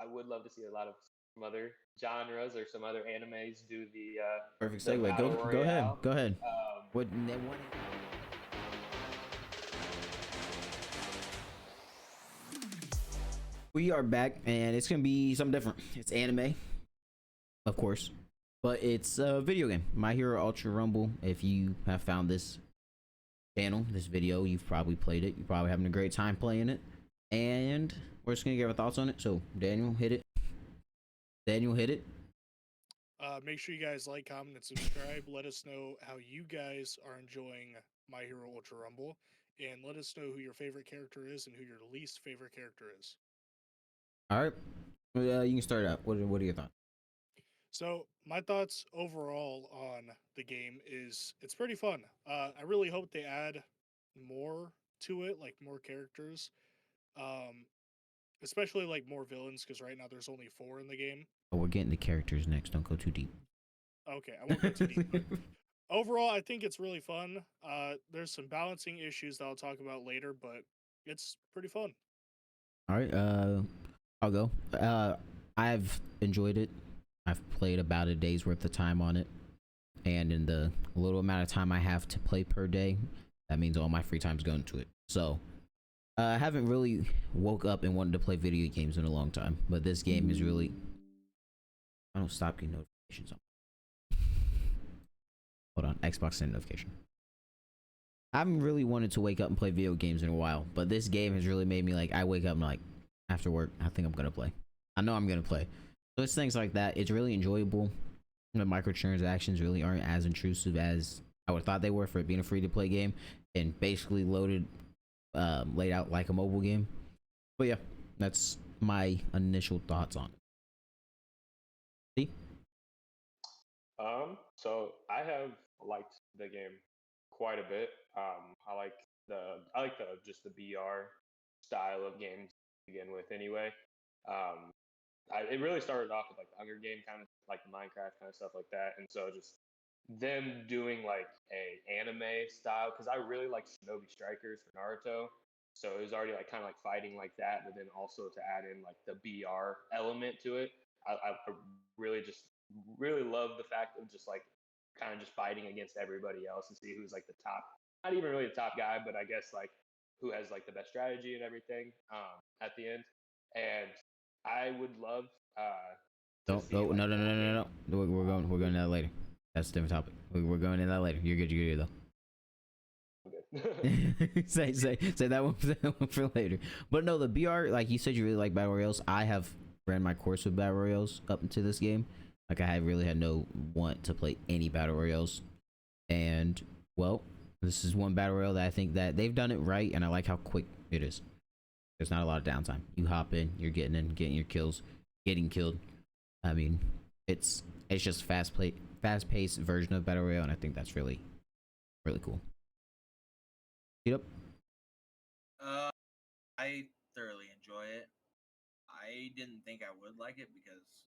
I would love to see a lot of some other genres or some other animes do Perfect the segue. battle Go ahead. royale. Go ahead. Um, What? We are back, and it's gonna be something different. It's anime, of course, but it's a video game. My Hero Ultra Rumble. If you have found this channel, this video, you've probably played it. You're probably having a great time playing it, and we're just gonna give our thoughts on it. So, Daniel, hit it. Daniel, hit it. Make sure you guys like, comment, and subscribe. Let us know how you guys are enjoying My Hero Ultra Rumble, and let us know who your favorite character is and who your least favorite character is. All right. You can start out. What are your thoughts? So, my thoughts overall on the game is it's pretty fun. I really hope they add more to it, like more characters, um, especially like more villains, because right now there's only 4 in the game. Oh, we're getting the characters next. Don't go too deep. Okay, I won't go too deep, but overall, I think it's really fun. There's some balancing issues that I'll talk about later, but it's pretty fun. All right. I'll go. I've enjoyed it. I've played about a day's worth of time on it, and in the little amount of time I have to play per day, that means all my free time's going to it. So, I haven't really woke up and wanted to play video games in a long time, but this game is really. I don't stop getting notifications on. Hold on, Xbox send notification. I haven't really wanted to wake up and play video games in a while, but this game has really made me like. I wake up and like after work, I think I'm gonna play. I know I'm gonna play. So it's things like that. It's really enjoyable. The microtransactions really aren't as intrusive as I would have thought they were for it being a free to play game and basically laid out like a mobile game. But yeah, that's my initial thoughts on it. See? so I have liked the game quite a bit. I like the just the BR style of games to begin with anyway. Um, it really started off with like the Hunger Game kind of like the Minecraft kind of stuff like that, and so just them doing like a anime style because I really like Shinobi Strikers for Naruto, so it was already like kind of like fighting like that, but then also to add in like the BR element to it. I really just really love the fact of just like kind of just fighting against everybody else and see who's like the top, not even really the top guy, but I guess like who has like the best strategy and everything at the end. And I would love to Don't see go. like No, no, no, more no, no, games. no. We're going to that later. That's a different topic. We're going into that later. You're good. You're good though. Say that one. Say that one for later. But no, the BR, like you said, you really like battle royales. I have ran my course with battle royales up into this game. Like I have really had no want to play any battle royales, and well, this is one battle royale that I think that they've done it right, and I like how quick it is. There's not a lot of downtime. You hop in, getting your kills, getting killed. I mean, it's just fast paced version of battle royale, and I think that's really cool. Yep. Uh, I thoroughly enjoy it. I didn't think I would like it because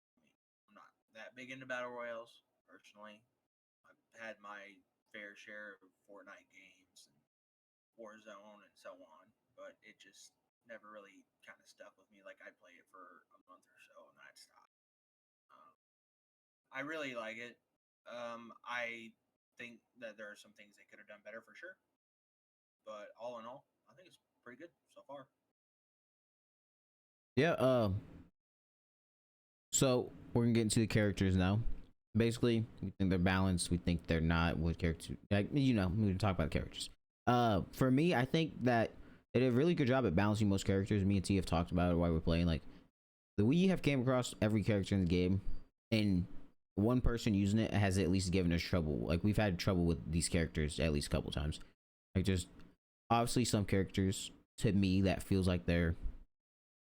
I'm not that big into battle royales personally. I've had my fair share of Fortnite games and Warzone and so on, but it just never really kind of stuck with me. Like I'd play it for a month or so and then I'd stop. Um, I really like it. I think that there are some things they could have done better for sure, but all in all, I think it's pretty good so far. Yeah. So we're gonna get into the characters now. Basically, we think they're balanced. We think they're not. What character? Like we can talk about characters. For me, I think that they did a really good job at balancing most characters. Me and T have talked about it while we're playing. Like the way you have came across every character in the game, and one person using it has at least given us trouble. Like we've had trouble with these characters at least a couple times. Like there's obviously some characters to me that feels like they're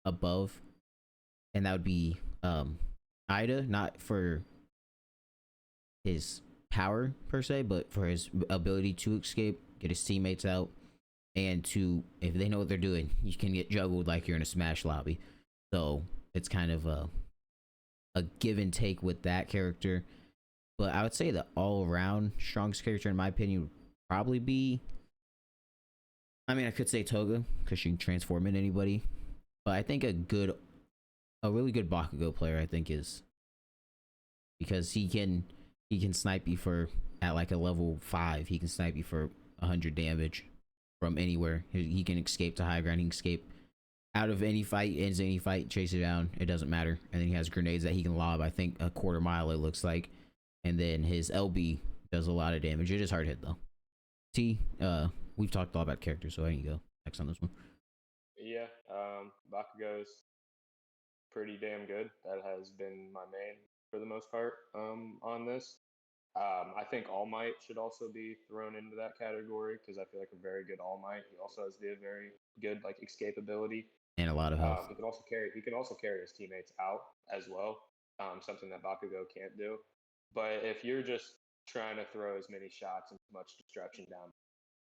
above, and that would be Ida, not for his power per se, but for his ability to escape, get his teammates out, and to if they know what they're doing, you can get juggled like you're in a smash lobby. So it's kind of a give and take with that character. But I would say the all around strongest character in my opinion would probably be, I mean I could say Toga because she can transform into anybody. But I think a good a really good Bakugo player, I think, is because he can snipe you for at like a level 5. He can snipe you for 100 damage from anywhere. He can escape to high ground. He can escape out of any fight, ends any fight, chase it down. It doesn't matter. And then he has grenades that he can lob. I think a quarter mile it looks like, and then his LB does a lot of damage. It is hard hit though. T, we've talked a lot about characters, so there you go. Next on this one. Yeah, Bakugo's pretty damn good. That has been my main for the most part on this. I think All Might should also be thrown into that category because I feel like a very good All Might. He also has the very good like escapability. And a lot of health. He can also carry his teammates out as well. Something that Bakugo can't do. But if you're just trying to throw as many shots and as much destruction down,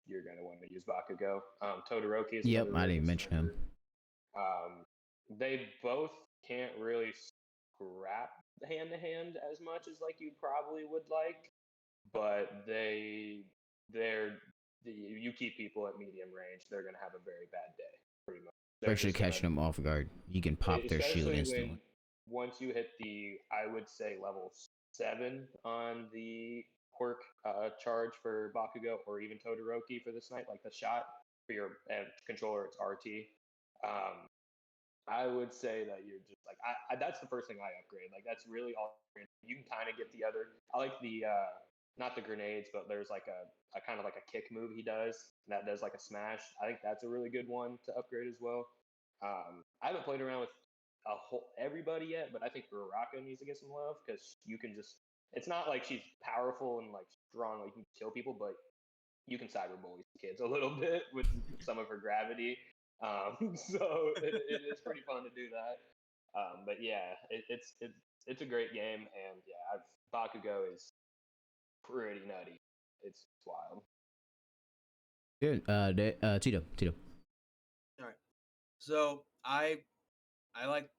you're going to want to use Bakugo. Todoroki is Yep, another I really didn't good mention him. sniper. They both can't really scrap hand to hand as much as like you probably would like, but you keep people at medium range, they're gonna have a very bad day, pretty much. They're Especially just gonna, catching them off guard. You can pop their shield especially instantly. when once you hit the, I would say level 7 on the quirk charge for Bakugo or even Todoroki for the snipe, like the shot for your controller, it's RT. Um, I would say that you're just like that's the first thing I upgrade. Like that's really all you can kind of get the other. I like the not the grenades, but there's like a kind of like a kick move he does that does like a smash. I think that's a really good one to upgrade as well. I haven't played around with a whole everybody yet, but I think Uraraka needs to get some love because you can just. It's not like she's powerful and like strong, like you can kill people, but you can cyberbully kids a little bit with some of her gravity. So it is pretty fun to do that. But yeah, it's a great game, and yeah, Bakugo is pretty nutty. It's wild. Good. Tito. All right. So I like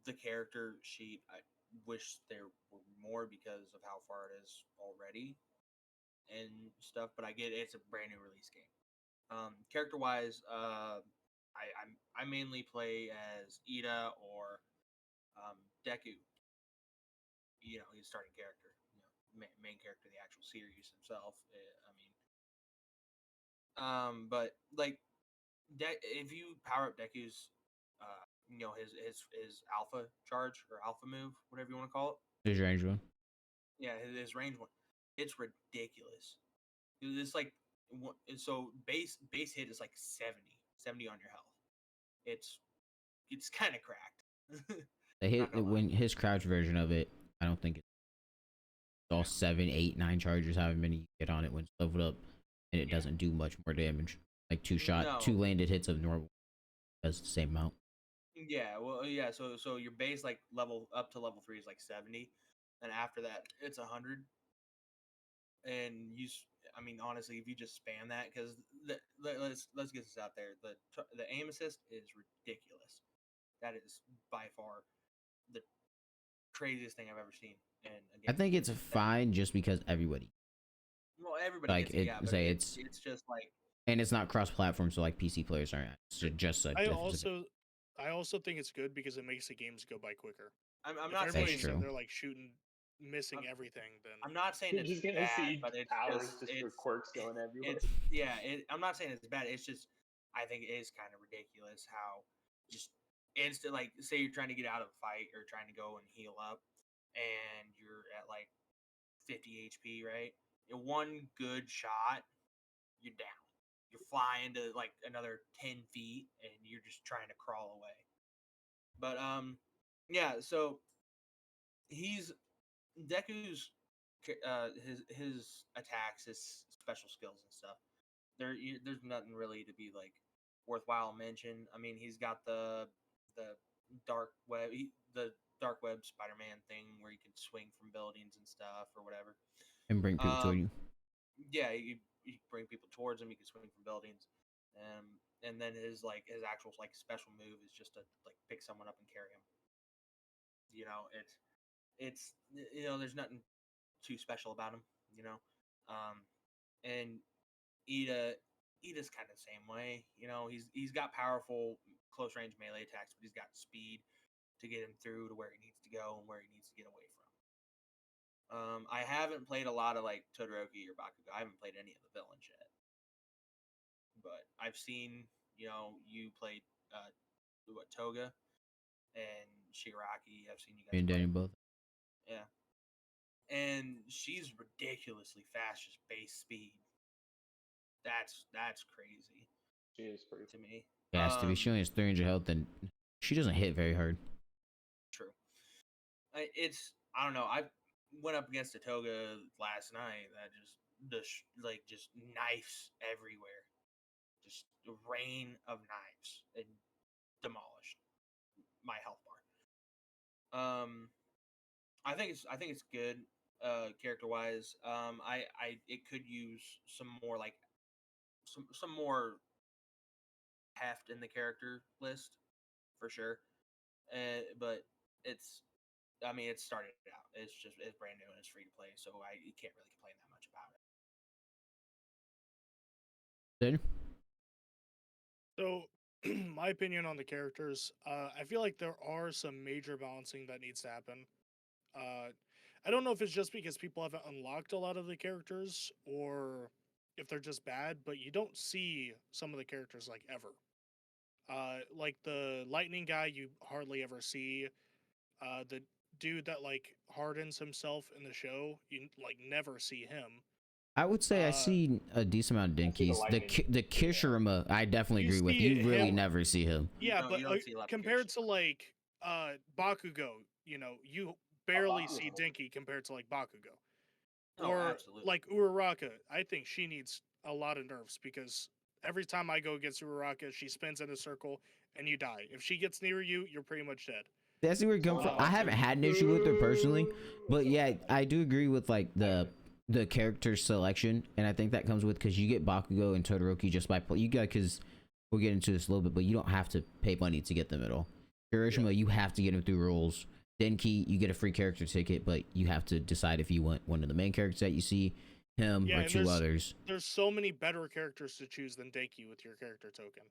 the character sheet. I wish there were more because of how far it is already and stuff. But I get it's a brand new release game. Character wise, I mainly play as Ida or Deku. You know, he's starting character. You know, main character of the actual series himself. I mean, but like, if you power up Deku's, you know, his alpha charge or alpha move, whatever you want to call it. Here's your range one. Yeah, his range one. It's ridiculous. It's like so base hit is like 70 on your health. It's kind of cracked. The hit when his crouch version of it, I don't think it's all 7, 8, 9 charges, however many you get on it when it's leveled up, and it doesn't do much more damage. Like two landed hits of normal does the same amount. Yeah, well, yeah. So your base like level up to level 3 is like 70, and after that it's 100. And I mean, honestly, if you just spam that, because let's get this out there, the aim assist is ridiculous. That is by far the craziest thing I've ever seen in a game. I think it's fine just because everybody. Well, everybody Like gets it, yeah, but say it's just like, and it's not cross-platform, so like PC players aren't. It's just a. I also think it's good because it makes the games go by quicker. I'm If not everybody's saying sitting there like missing everything, then I'm not saying You're it's just gonna bad, see but it's powers just just for quirks going everywhere. it's yeah. I'm not saying it's bad. It's just I think it is kind of ridiculous how just instant, like, say you're trying to get out of a fight or trying to go and heal up, and you're at like 50 HP, right? In one good shot, you're down. You're flying to like another 10 feet, and you're just trying to crawl away. But yeah. So he's Deku's his attacks, his special skills and stuff. There's nothing really to be like worthwhile mention. I mean, he's got the dark web, the dark web Spider-Man thing where you can swing from buildings and stuff or whatever. And bring people toward you. Yeah, you bring people towards him. You can swing from buildings, and then his actual like special move is just to like pick someone up and carry him. You know, it's there's nothing too special about him. You know, and Ida's kind of the same way. You know, he's got powerful close range melee attacks, but he's got speed to get him through to where he needs to go and where he needs to get away from. I haven't played a lot of like Todoroki or Bakugo. I haven't played any of the villains yet, but I've seen you played Toga and Shigaraki. I've seen you guys Me and play. Daniel both. Yeah, and she's ridiculously fast, just base speed. That's crazy. She is pretty to me. It has to be. She only has 300 health, and she doesn't hit very hard. True. I don't know. I went up against a Toga last night that just knives everywhere, just a rain of knives and demolished my health bar. I think it's good, character wise. It could use some more like some more heft in the character list for sure. But it's started out. It's brand new and it's free to play, so you can't really complain that much about it. Daniel? So, my opinion on the characters, I feel like there are some major balancing that needs to happen. I don't know if it's just because people haven't unlocked a lot of the characters or if they're just bad, but you don't see some of the characters like ever. Like the lightning guy, you hardly ever see. The dude that like hardens himself in the show, you like never see him. I would say I see a decent amount of I see the Denkies. The lightning. Kishirima, I definitely You agree with. see You really him- never see him. Yeah, You don't but see a lot of compared Kirishima. to like Bakugo, you barely see Bakugo. Dinky compared to like Bakugo. Oh, Or absolutely. like Uraraka, I think she needs a lot of nerfs because every time I go against Uraraka, she spins in a circle and you die. If she gets near you, you're pretty much dead. That's where it comes from. I haven't had an issue with her personally, but yeah, I do agree with like the character selection, and I think that comes with because you get Bakugo and Todoroki just by because we'll get into this a little bit, but you don't have to pay money to get them at all. Kirishima, you have to get them through rules. Denki, you get a free character ticket, but you have to decide if you want one of the main characters that you see, him or and two others. There's so many better characters to choose than Denki with your character token.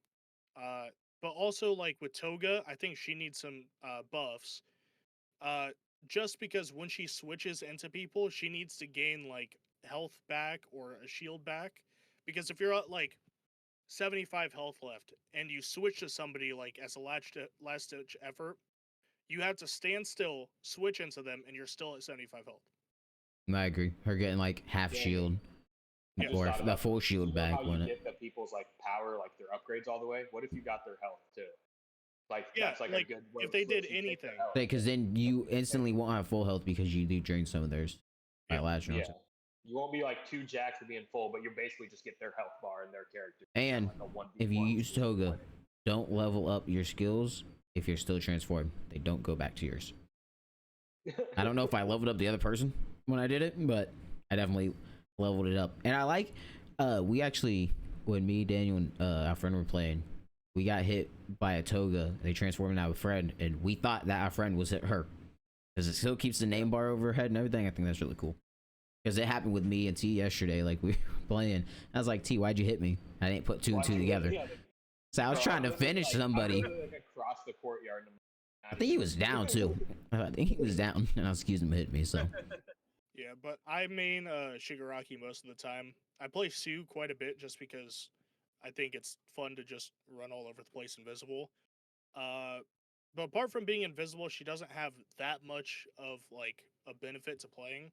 But also like with Toga, I think she needs some buffs. Just because when she switches into people, she needs to gain like health back or a shield back. Because if you're at like 75 health left and you switch to somebody like as a last ditch effort, you have to stand still, switch into them, and you're still at 75 health. I agree. Her getting like half Yeah. shield I just or thought the about full this. shield You know back how you when it. get the people's like power, like their upgrades all the way. What if you got their health too? Like Yeah, that's like like, a good way if to they switch, did you take their anything. health. Because then you instantly won't have full health because you do drain some of theirs by Yeah. last round. Yeah. You won't be like too jacked for being full, but you basically just get their health bar and their character. And like a 1v1 if you use speed Toga, winning. don't level up your skills if you're still transformed. They don't go back to yours. I don't know if I leveled up the other person when I did it, but I definitely leveled it up. And I like, we actually, when me, Daniel, and our friend were playing, we got hit by a Toga. They transformed into our friend, and we thought that our friend was her because it still keeps the name bar over her head and everything. I think that's really cool because it happened with me and T yesterday. Like we were playing, I was like, T, why'd you hit me? I didn't put two and two together. So I was trying to finish somebody. Like across the courtyard. I think he was down too. I think he was down, and I was excusing him to hit me. So Yeah, but I main Shigaraki most of the time. I play Sue quite a bit just because I think it's fun to just run all over the place invisible. But apart from being invisible, she doesn't have that much of like a benefit to playing.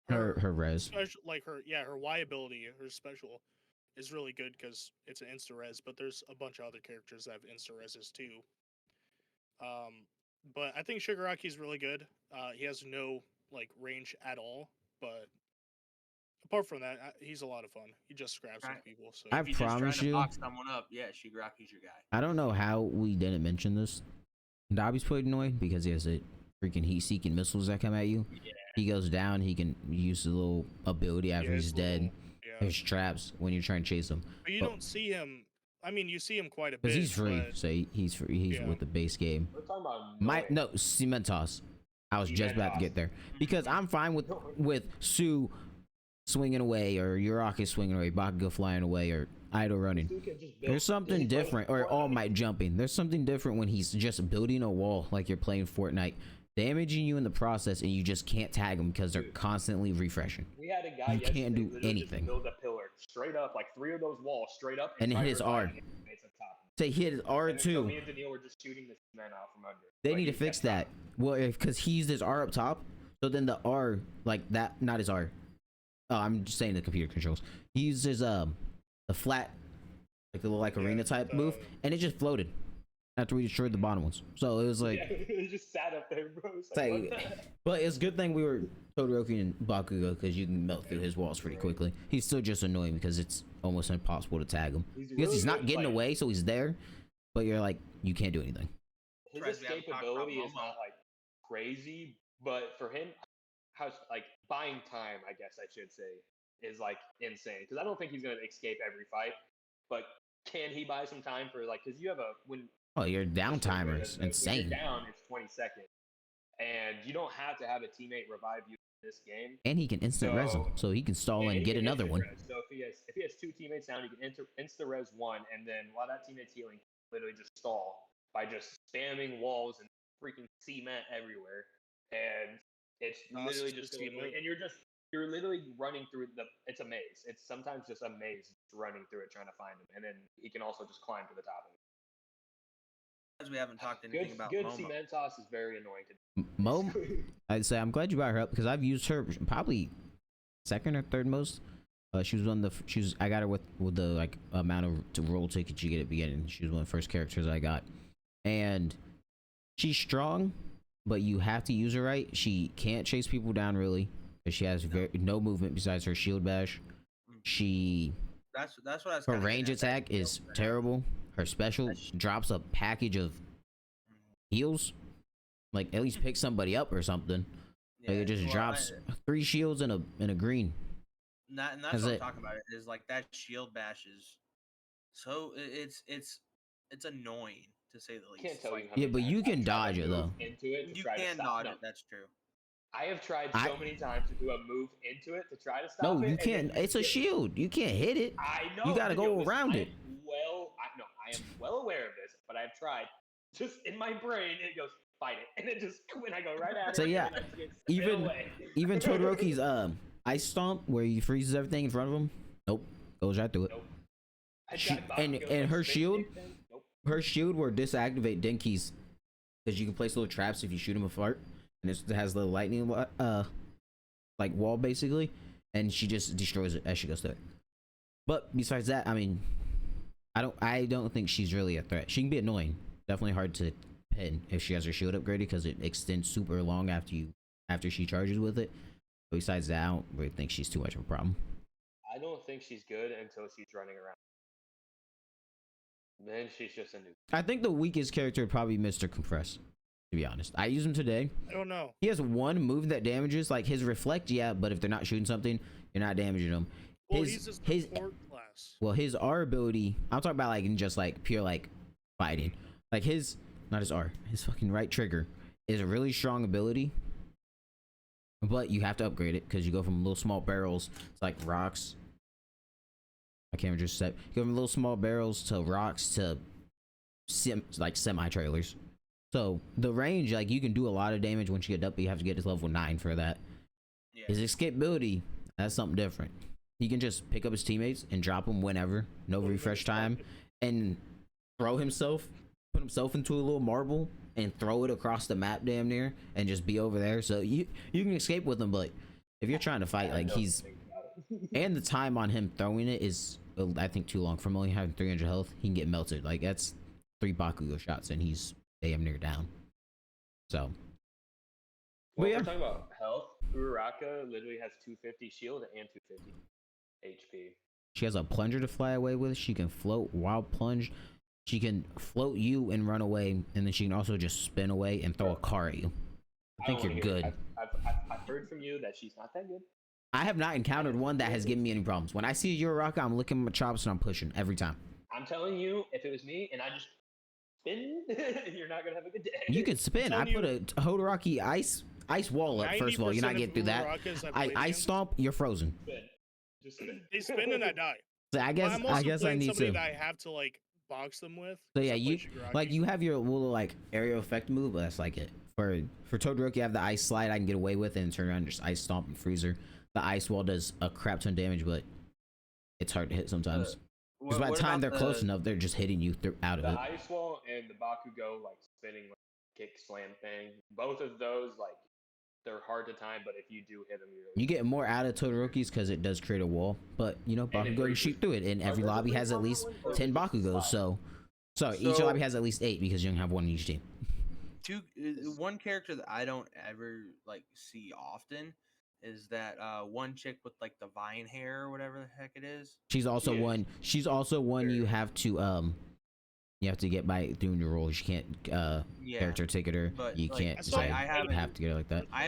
her res. Special, like her Y ability, her special is really good because it's an insta res. But there's a bunch of other characters that have insta reses too. But I think Shigaraki is really good. He has no like range at all, but apart from that, he's a lot of fun. He just scraps with people. So I If you're just trying promise to you- box someone up, yeah, Shigaraki's your guy. I don't know how we didn't mention this. Dobby's pretty annoying because he has a freaking heat-seeking missiles that come at you. Yeah. He goes down. He can use a little ability after yeah, he's it's dead. little- yeah. There's traps when you're trying to chase him. But you But- don't see him. I mean, you see him quite a bit. Because he's free, but- so he's free. He's Yeah. with the base game. We're talking about No, Cementos. I was just about to get there because I'm fine with Sue swinging away, or Uraraka swinging away, Bakugo flying away, or Idle running. There's something different, or All Might jumping. There's something different when he's just building a wall like you're playing Fortnite, damaging you in the process, and you just can't tag them because they're constantly refreshing. We had a guy You can't do anything. Build a pillar straight up, like 3 of those walls straight up, And hit his R. Say he hit his R and too. So me and Daniil were just shooting this man out from under. They need to fix that. Well, because he used his R up top, so then the R like that, not his R. Oh, I'm just saying the computer controls. He used his the flat, like the little arena type move, and it just floated after we destroyed the bottom ones. So it was like it just sat up there, bro. But it's a good thing we were Todoroki and Bakugo because you can melt through his walls pretty quickly. He's still just annoying because it's almost impossible to tag him because he's not getting away, so he's there, but you're like you can't do anything. His escapability is not like crazy, but for him, how's like buying time, I guess I should say, is like insane because I don't think he's gonna escape every fight, but can he buy some time for like because you have a your down timer is insane. When you're down, it's 20 seconds, and you don't have to have a teammate revive you in this game. And he can instant res him, so he can stall and get another one. So if he has 2 teammates down, he can insta res one, and then while that teammate's healing, literally just stall by just spamming walls and freaking cement everywhere, and it's literally just and you're literally running through it's a maze. It's sometimes just a maze, just running through it trying to find him, and then he can also just climb to the top of it. We haven't talked anything about good Momo. cement toss is very annoying to Mo, I'd say I'm glad you brought her up because I've used her probably second or third most. She was one of the I got her with the like amount of roll tickets you get at the beginning. She was one of the first characters I got, and she's strong, but you have to use her right. She can't chase people down really because she has no movement besides her shield bash. That's what I was. Her range attack is terrible. Her special drops a package of heals, like at least pick somebody up or something. Yeah, like it just drops 3 shields and a green. And that's what I'm talking about. Is like that shield bash is so it's annoying to say the least. Can't tell you yeah, but you can dodge it though. You can dodge it. That's true. I have tried so many times to do a move into it to try to stop it. No, you can't. It's a shield. You can't hit it. I know. You gotta go around it. I am well aware of this, but I've tried. Just in my brain, it goes fight it, and it just when I go right at it. So yeah, even Todoroki's ice stomp where he freezes everything in front of him. Nope, goes right through it. Nope. And her shield, her shield will disactivate Denki's because you can place little traps if you shoot him apart, and it has little lightning like wall basically, and she just destroys it as she goes through it. But besides that, I mean, I don't think she's really a threat. She can be annoying, definitely hard to pin if she has her shield upgraded because it extends super long after she charges with it. But besides that, I don't really think she's too much of a problem. I don't think she's good until she's running around. Then she's just a noob. I think the weakest character would probably be Mr. Compress, to be honest. I use him today. I don't know. He has one move that damages, like his reflect, yeah, but if they're not shooting something, you're not damaging them. Well, he's just support class. Well, his R ability, I'm talking about like in just like pure like fighting. Like his fucking right trigger is a really strong ability. But you have to upgrade it because you go from little small barrels to like rocks. I can't remember just set. You go from little small barrels to rocks to semi trailers. So the range, like you can do a lot of damage once you get up, but you have to get to level 9 for that. Yeah. His escapability, that's something different. He can just pick up his teammates and drop them whenever, no refresh time, and put himself into a little marble and throw it across the map damn near and just be over there. So you can escape with him, but if you're trying to fight, like and the time on him throwing it is I think too long. From only having 300 health, he can get melted. Like that's 3 Bakugo shots and he's damn near down. So well, we're talking about health. Uraraka literally has 250 shield and 250 HP. She has a plunger to fly away with. She can float while plunge. She can float you and run away, and then she can also just spin away and throw a car at you. I think you're good. I've heard from you that she's not that good. I have not encountered one that has given me any problems. When I see Uraraka, I'm licking my chops and I'm pushing every time. I'm telling you, if it was me and I just spin, you're not gonna have a good day. You can spin. I put a Hodoraki ice wall up. First of all, you're not getting through that. Ice stomp, you're frozen. Just spin. They spin and I die. So I But guess I'm also I playing need somebody to. that I have to like box them with. So 'cause yeah, I play you Shigaraki. you have your little like aerial effect move, but that's like it. For Todoroki, you have the ice slide I can get away with and turn around and just ice stomp and freezer. The ice wall does a crap ton of damage, but it's hard to hit sometimes. Because by the time they're close enough, they're just hitting you out of The it. ice wall and the Bakugo like spinning like, kick slam thing. Both of those like they're hard to time, but if you do hit them, You get more out of Todoroki's because it does create a wall, but you know And it Bakugo can freezes. shoot through it, and every Are there lobby three has at proper least ones, or is 10 it just Bakugos. slide? So each lobby has at least 8 because you only have one in each team. One character that I don't ever like see often is that one chick with like the vine hair or whatever the heck it is. She's also Yeah. one. She's also one you have to get by doing your roles. You can't Yeah, character ticket her. but You like, can't I saw say I you haven't have to get her like that. I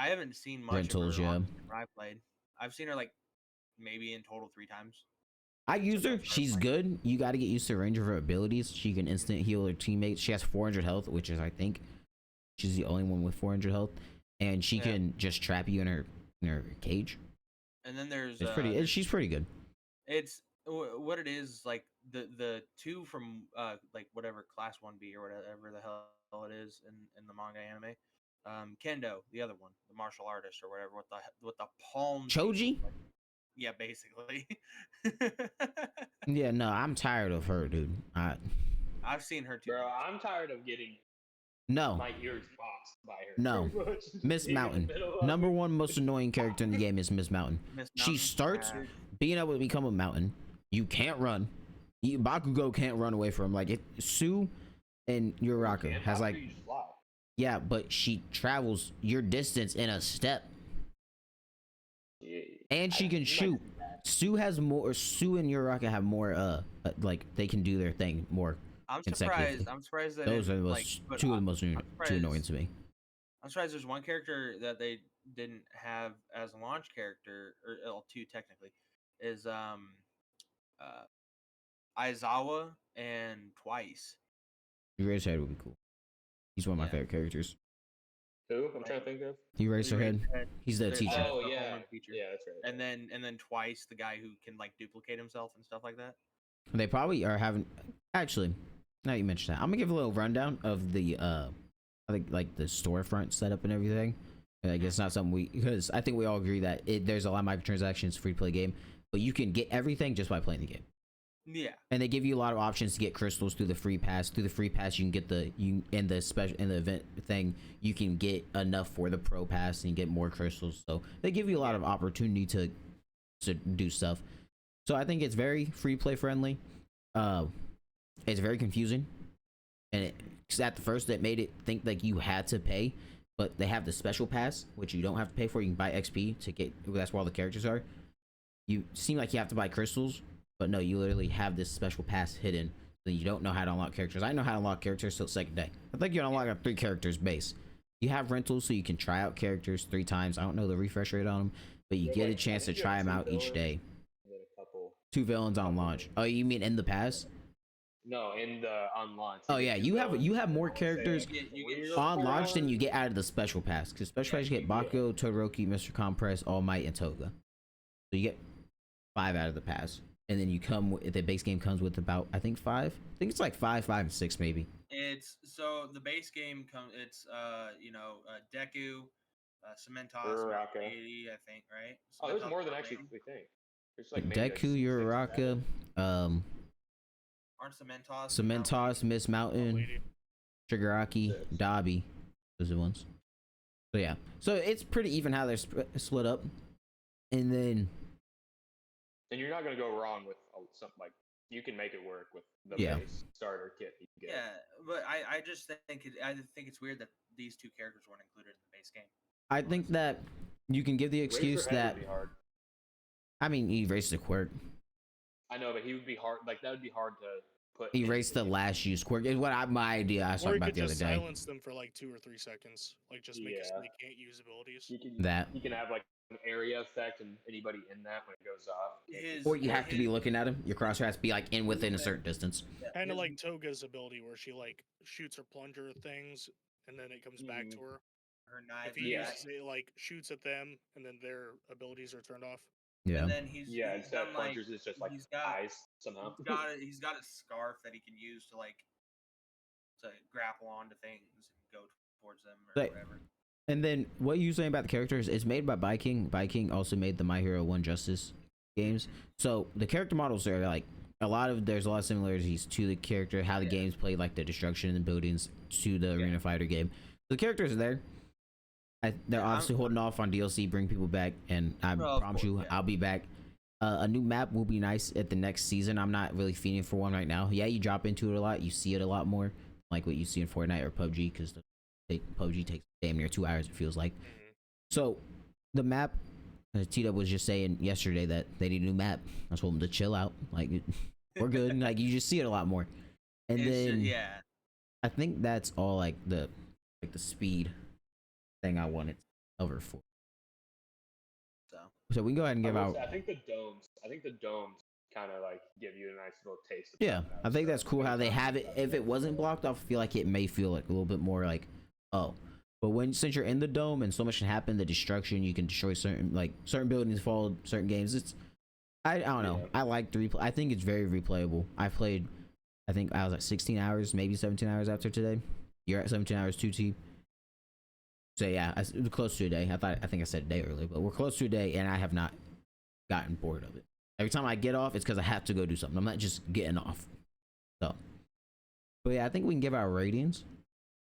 haven't seen much Rentals, of her yeah. on where I played. I've seen her like maybe in total 3 times. I use her. I've She's played. good. You got to get used to the range of her abilities. She can instant heal her teammates. She has 400 health, which is I think she's the only one with 400 health, and she can just trap you in her cage. And then there's It's pretty. She's pretty good. It's what it is like the two from like whatever class 1B or whatever the hell it is in the manga anime. Kendo, the other one, the martial artist or whatever, with the palm. Choji? Like, yeah, basically. Yeah, no, I'm tired of her, dude. I've seen her too. Bro, I'm tired of getting No, my ears boxed by her. no. pretty much. Miss Being in the Mountain. middle of Number it. one most annoying character in the game is Miss Mountain. She starts being able to become a mountain. You can't run. Bakugo can't run away from him. Like Sue and Uraraka And has how like do you just fly? yeah, but she travels your distance in a step, Yeah. and she can shoot. Sue has more. Sue and Uraraka have more. Like they can do their thing more. I'm consecutively. surprised. I'm surprised that Those are the like, most but two of the most I'm too annoying to me. I'm surprised there's one character that they didn't have as a launch character, or well, 2 technically, is Aizawa and Twice. Eraserhead would be cool. He's one of my Yeah. favorite characters. Who? I'm trying to think of. Eraserhead. He's the There's teacher. Oh the yeah, homeroom teacher. yeah, that's right. And then Twice, the guy who can like duplicate himself and stuff like that. They probably are having. Actually, now you mentioned that, I'm gonna give a little rundown of the I think like the storefront setup and everything. I guess it's not something because I think we all agree that there's a lot of microtransactions, free to play game, but you can get everything just by playing the game. Yeah. And they give you a lot of options to get crystals through the free pass. Through the free pass, you can get in the event thing, you can get enough for the pro pass and get more crystals. So they give you a lot of opportunity to do stuff. So I think it's very free play friendly. It's very confusing, and at the first it made it think like you had to pay, but they have the special pass which you don't have to pay for. You can buy XP to get. That's where all the characters are. You seem like you have to buy crystals, but no, you literally have this special pass hidden. So you don't know how to unlock characters. I know how to unlock characters till second day. I think you unlock a 3 characters base. You have rentals so you can try out characters 3 times. I don't know the refresh rate on them, but you get a chance to try them out each day. 2 villains on launch. Oh, you mean in the pass? No, in the on launch. Oh yeah, you have more characters You on launch than you get out of the special pass. Because special pass you get Bakugo, Todoroki, Mr. Compress, All Might, and Toga. So you get 5 out of the pass, and then you come. The base game comes with about I think 5. I think it's like 5, 5, and 6 maybe. It's so the base game comes. It's Deku, Cementos, Uraraka. 80, I think, right? Oh, there's Cementos more than Uraraka. actually we think. There's like maybe like Deku, 6, Uraraka, 7. Aren't Cementos? Cementos, Miss Mountain, Lady. Shigaraki, 6. Dabi. Those are the ones. So yeah, so it's pretty even how they're split up, and then And you're not gonna go wrong with something like you can make it work with the base starter kit you get. Yeah, but I just think I think it's weird that these 2 characters weren't included in the base game. I think that you can give the excuse Razorhead that would be hard. I mean erase the quirk, I know, but he would be hard. Like that would be hard to put. erase into the last use quirk is what my idea I was Or talking you about could the other just day. silence them for like 2 or 3 seconds. Like just make it so Yeah. they can't use abilities. You can That. you can have like an area effect, and anybody in that when it goes off. Or you have to be looking at him. Your crosshair has to be like in within a certain distance. Kind of like Toga's ability where she like shoots her plunger things and then it comes back to her. Her knife. If he Yeah. uses it, like shoots at them and then their abilities are turned off. Yeah. And then Yeah, he's instead done of like plungers, it's just like he's got eyes somehow. he's got a scarf that he can use to like to grapple onto things and go towards them or But whatever. and then what you saying about the characters? It's made by Viking. Viking also made the My Hero One Justice games. So the character models are like there's a lot of similarities to the character, how the game's played, like the destruction in the buildings to the Arena Fighter game. The characters are there. They're obviously holding off on DLC, bring people back, and I promise you, I'll be back. A new map will be nice at the next season. I'm not really feeling for one right now. Yeah, you drop into it a lot, you see it a lot more, like what you see in Fortnite or PUBG, because PUBG takes damn near 2 hours. It feels like. So the map, T-Dub was just saying yesterday that they need a new map. I told him to chill out. Like we're good. Like you just see it a lot more. And then I think that's all like the speed thing I wanted over for. So we can go ahead and give out. I think the domes kind of like give you a nice little taste. Yeah, I think that's cool how they have it. If it wasn't blocked off, I feel like it may feel like a little bit more like, oh. But since you're in the dome and so much can happen, the destruction, you can destroy certain buildings, fall certain games. I don't know. I like the replay. I think it's very replayable. I think I was at 16 hours, maybe 17 hours after today. You're at 17 hours too, T. So yeah, we're close to a day. I think I said a day earlier, but we're close to a day, and I have not gotten bored of it. Every time I get off, it's because I have to go do something. I'm not just getting off. So, but yeah, I think we can give our ratings,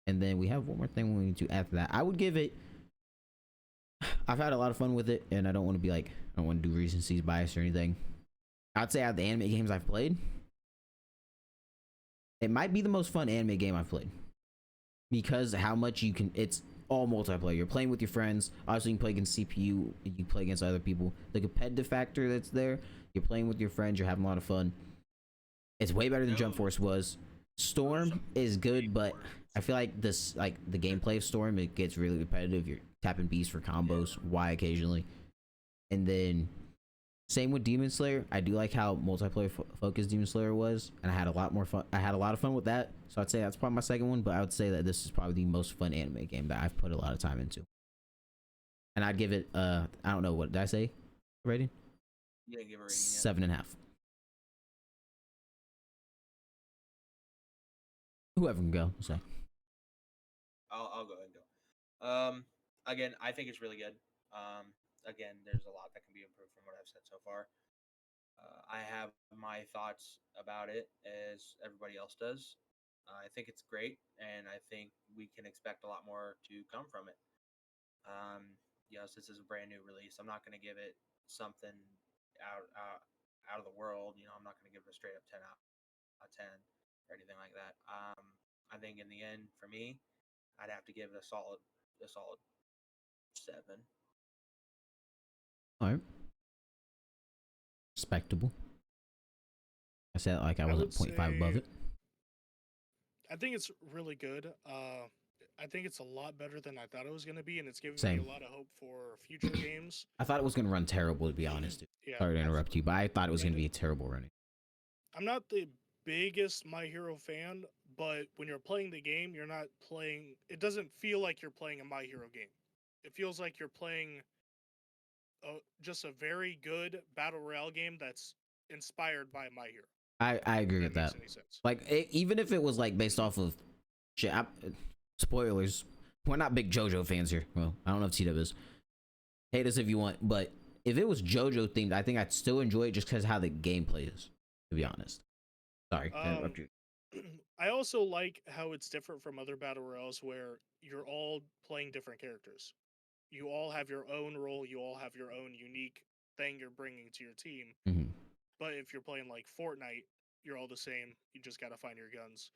and then we have one more thing we need to after that. I would give it. I've had a lot of fun with it, and I don't want to be like, I don't want to do recency's bias or anything. I'd say out of the anime games I've played, it might be the most fun anime game I've played, because how much you can. It's all multiplayer. You're playing with your friends. Obviously, you can play against CPU. You can play against other people. The competitive factor that's there. You're playing with your friends. You're having a lot of fun. It's way better than Jump Force was. Storm is good, but I feel like the gameplay of Storm, it gets really repetitive. You're tapping B's for combos, Y occasionally, and then same with Demon Slayer. I do like how multiplayer focused Demon Slayer was, and I had a lot more fun. I had a lot of fun with that, so I'd say that's probably my second one. But I would say that this is probably the most fun anime game that I've put a lot of time into, and I'd give it I don't know, what did I say rating? Yeah, give a rating. 7.5. Whoever can go. Say. I'll go ahead and go. Again, I think it's really good. Again, there's a lot that can be improved from what I've said so far. I have my thoughts about it as everybody else does. I think it's great, and I think we can expect a lot more to come from it. Yes, this is a brand new release. I'm not going to give it something out of the world. You know, I'm not going to give it a straight up 10 out of 10 or anything like that. I think in the end, for me, I'd have to give it a solid 7. All right. Respectable. I said like I was at 0.5 above it. I think it's really good. I think it's a lot better than I thought it was going to be, and it's giving Same. me a lot of hope for future games. I thought it was going to run terrible, to be honest. Yeah, Sorry to interrupt you, but I thought it was going to be a terrible running. I'm not the biggest My Hero fan, but when you're playing the game, you're not playing. It doesn't feel like you're playing a My Hero game. It feels like you're playing just a very good Battle Royale game that's inspired by My Hero. I agree with that. Like, even if it was like based off of shit, spoilers. We're not big JoJo fans here. Well, I don't know if TW is. Hate us if you want, but if it was JoJo themed, I think I'd still enjoy it just because how the gameplay is. To be honest. Sorry, to interrupt you. I also like how it's different from other battle royales where you're all playing different characters. You all have your own role. You all have your own unique thing you're bringing to your team. Mm-hmm. But if you're playing like Fortnite, you're all the same. You just gotta find your guns.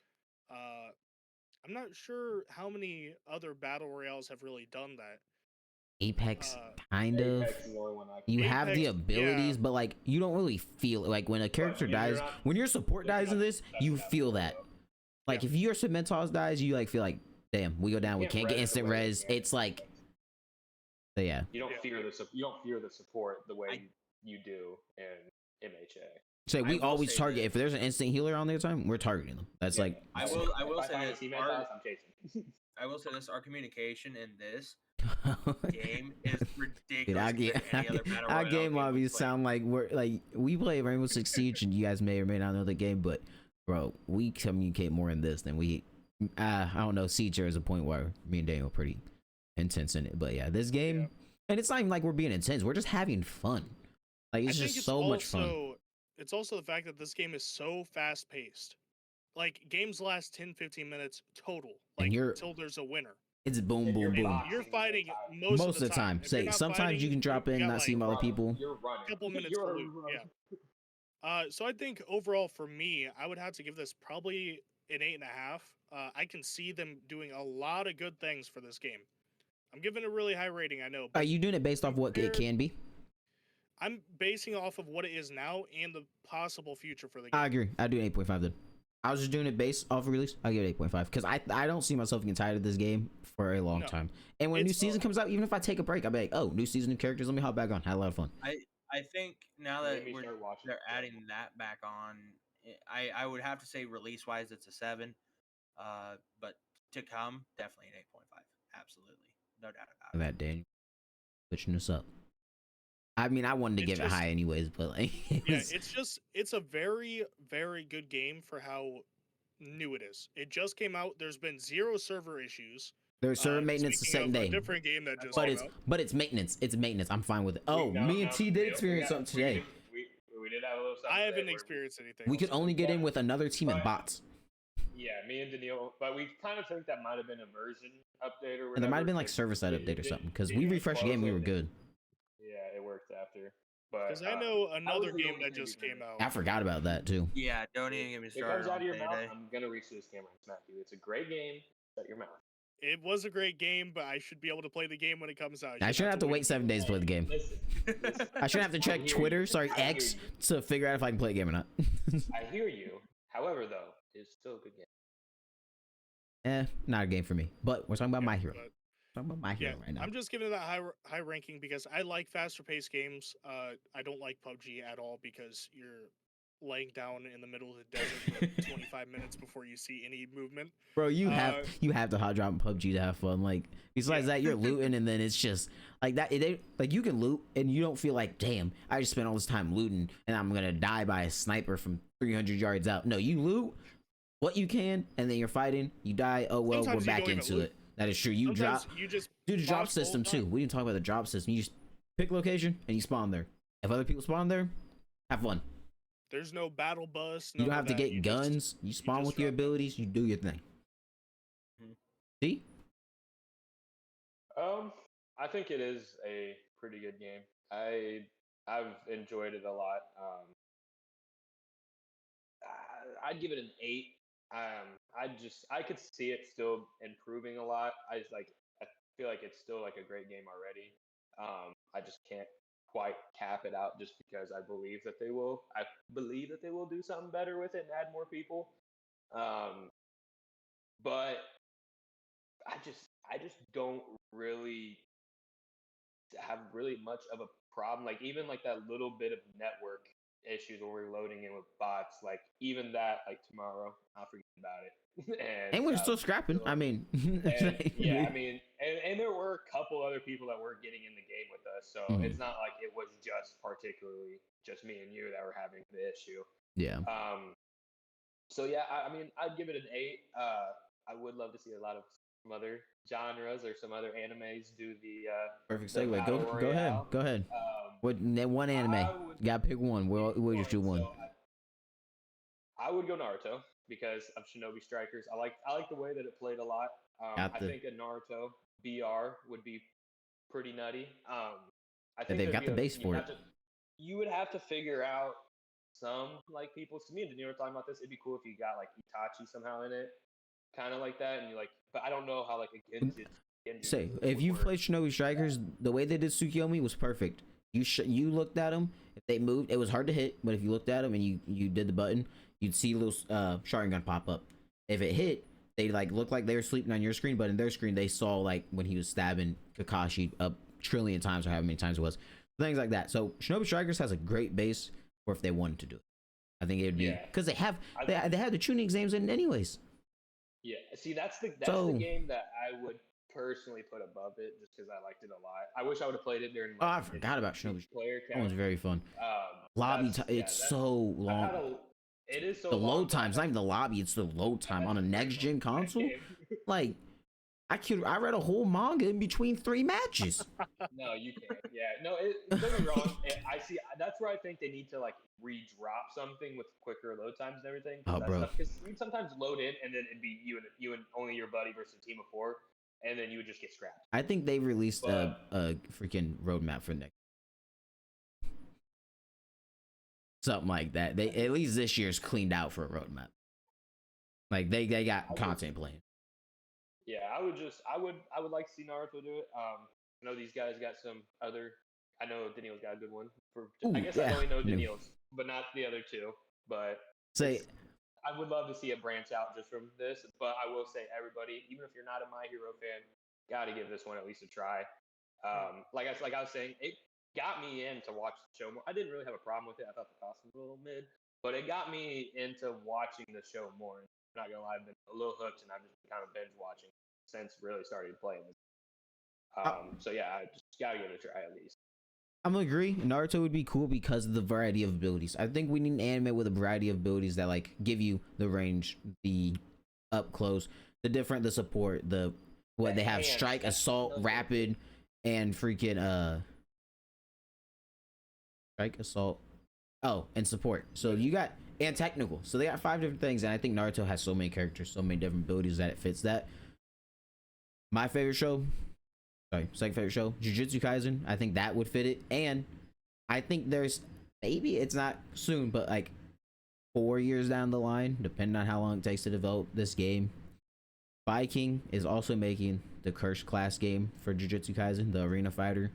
I'm not sure how many other battle royales have really done that. Apex, kind of. You have the abilities, but like you don't really feel it. Like when a character dies, when your support dies in this, you feel that. Like if your Cementos dies, you like feel like, damn, we go down. We can't get instant res. It's like, so yeah. You don't fear the support the way you do in MHA. So we always target if there's an instant healer on their time, we're targeting them. That's like I will say this. I'm chasing. I will say this: our communication in this game is ridiculous Dude, compared to any other battle our royale game we've lobbies played. sound like we play Rainbow Six Siege, and you guys may or may not know the game, but bro, we communicate more in this than we. I don't know. Siege there is a point where me and Daniel are pretty intense in it, but yeah, this game, and it's not even like we're being intense. We're just having fun. Like it's just so much fun. It's also the fact that this game is so fast paced. Like games last 10-15 minutes total. Like until there's a winner. It's boom, And boom, boom. You're fighting Most of the time. If Say sometimes you can drop in, not see other people. You're running. A couple minutes to loot. Yeah. So I think overall for me, I would have to give this probably an 8.5. I can see them doing a lot of good things for this game. I'm giving it a really high rating, I know. Are you doing it based off what it can be? I'm basing off of what it is now and the possible future for the game. I agree. I do an 8.5 then. I was just doing it based off release. I'll give it 8.5 because I don't see myself getting tired of this game for a long time. And when a new season comes out, even if I take a break, I'll be like, oh, new season, new characters. Let me hop back on. Had a lot of fun. I think now that they're adding that back on, I would have to say release wise it's a 7, but to come definitely an 8.5. Absolutely, no doubt about it. That Daniel switching us up. I mean, I wanted to give it high anyways, but like, it's a very, very good game for how new it is. It just came out. There's been 0 server issues. There's server maintenance the second day. A different game that just but it's maintenance. It's maintenance. I'm fine with it. Oh, me and T did experience something today. We did have a little. I haven't experienced anything. We could only get in with another team and bots. Yeah, me and Daniil, but we kind of think that might have been a version update or whatever. And there might have been like server side update or something because we refreshed the game, we were good. Yeah, it worked after. Because I know another game that just came out. I forgot about that too. Yeah, don't even get me started. It comes out of your mouth. I'm gonna reach this camera and smack you. It's a great game. Shut your mouth. It was a great game, but I should be able to play the game when it comes out. I shouldn't have to wait 7 days to play the game. Listen, I shouldn't have to check Twitter, X, to figure out if I can play a game or not. I hear you. However, though, it's still a good game. Not a game for me. But we're talking about My Hero. Talking about My Hero right now. I'm just giving it that high ranking because I like faster paced games. I don't like PUBG at all because you're laying down in the middle of the desert for 25 minutes before you see any movement. Bro, you have to hot drop in PUBG to have fun. Like besides that, you're looting and then it's just like that. Like you can loot and you don't feel like, damn, I just spent all this time looting and I'm gonna die by a sniper from 300 yards out. No, you loot what you can and then you're fighting. You die. Oh well, we're back into it. That is true. You just do the drop system too. We didn't talk about the drop system. You just pick location and you spawn there. If other people spawn there, have fun. There's no battle bus. You don't have to get guns. You spawn with your abilities. You do your thing. See? I think it is a pretty good game. I've enjoyed it a lot. I'd give it an 8. I could see it still improving a lot. I feel like it's still like a great game already. I just can't quite cap it out just because I believe that they will. I believe that they will do something better with it and add more people. But I just don't really have really much of a problem. Like even like that little bit of network issues when we're loading in with bots, like even that, like tomorrow I'll forget about it. and we're still scrapping. I mean, yeah, I mean, and there were a couple other people that were getting in the game with us, so it's not like it was just particularly just me and you that were having the issue. Yeah. So yeah, I mean, I'd give it an 8. I would love to see a lot of some other genres or some other animes do the perfect segue. Go ahead. What one anime? You gotta pick one. We'll just do one. So I would go Naruto because of Shinobi Strikers. I like the way that it played a lot. I think a Naruto BR would be pretty nutty. I think they've got the base for it. You would have to figure out some like people. So me and Daniel were talking about this. It'd be cool if you got like Itachi somehow in it, kind of like that, and you like. But I don't know how like a Genji. Say if you played Shinobi Strikers, the way they did Tsukiyomi was perfect. You looked at them. If they moved, it was hard to hit. But if you looked at them and you did the button, you'd see a little Sharingan pop up. If it hit, they like looked like they were sleeping on your screen, but in their screen they saw like when he was stabbing Kakashi a trillion times or however many times it was, things like that. So Shinobi Strikers has a great base for if they wanted to do it. I think it would be because they have the tuning exams in anyways. Yeah, see that's the game that I would personally put above it just because I liked it a lot. I wish I would have played it during. Oh, I forgot about Shinobi. Player That one's count. very fun. Lobby That's it's so long. It is so The long. load time's not even the lobby, it's the load time on a next gen console. Like, I read a whole manga in between 3 matches. No, you can't. Yeah, no. Don't get me wrong. I see. That's where I think they need to like re-drop something with quicker load times and everything. Oh, bro. Because you'd sometimes load in and then it'd be you and only your buddy versus a team of 4, and then you would just get scrapped. I think they released a freaking roadmap for next. Something like that. They at least this year's cleaned out for a roadmap. Like they got content playing. Yeah, I would like to see Naruto do it. I know these guys got some other. I know Daniel's got a good one. I guess I only know Daniel's, but not the other 2. But I would love to see it branch out just from this. But I will say, everybody, even if you're not a My Hero fan, got to give this one at least a try. Like I was saying, it got me in to watch the show more. I didn't really have a problem with it. I thought the costume was a little mid, but it got me into watching the show more. I'm not gonna lie, I've been a little hooked, and I've just been kind of binge watching since really started playing this. So yeah, I just gotta give it a try at least. I'm gonna agree. Naruto would be cool because of the variety of abilities. I think we need an anime with a variety of abilities that like give you the range, the up close, the support, they have strike, assault, rapid, and freaking strike, assault, and support. So you got and technical. So they got 5 different things, and I think Naruto has so many characters, so many different abilities that it fits that. My favorite show, second favorite show, Jujutsu Kaisen. I think that would fit it, and I think there's maybe it's not soon, but like 4 years down the line, depending on how long it takes to develop this game. Viking is also making the Cursed class game for Jujutsu Kaisen, the arena fighter.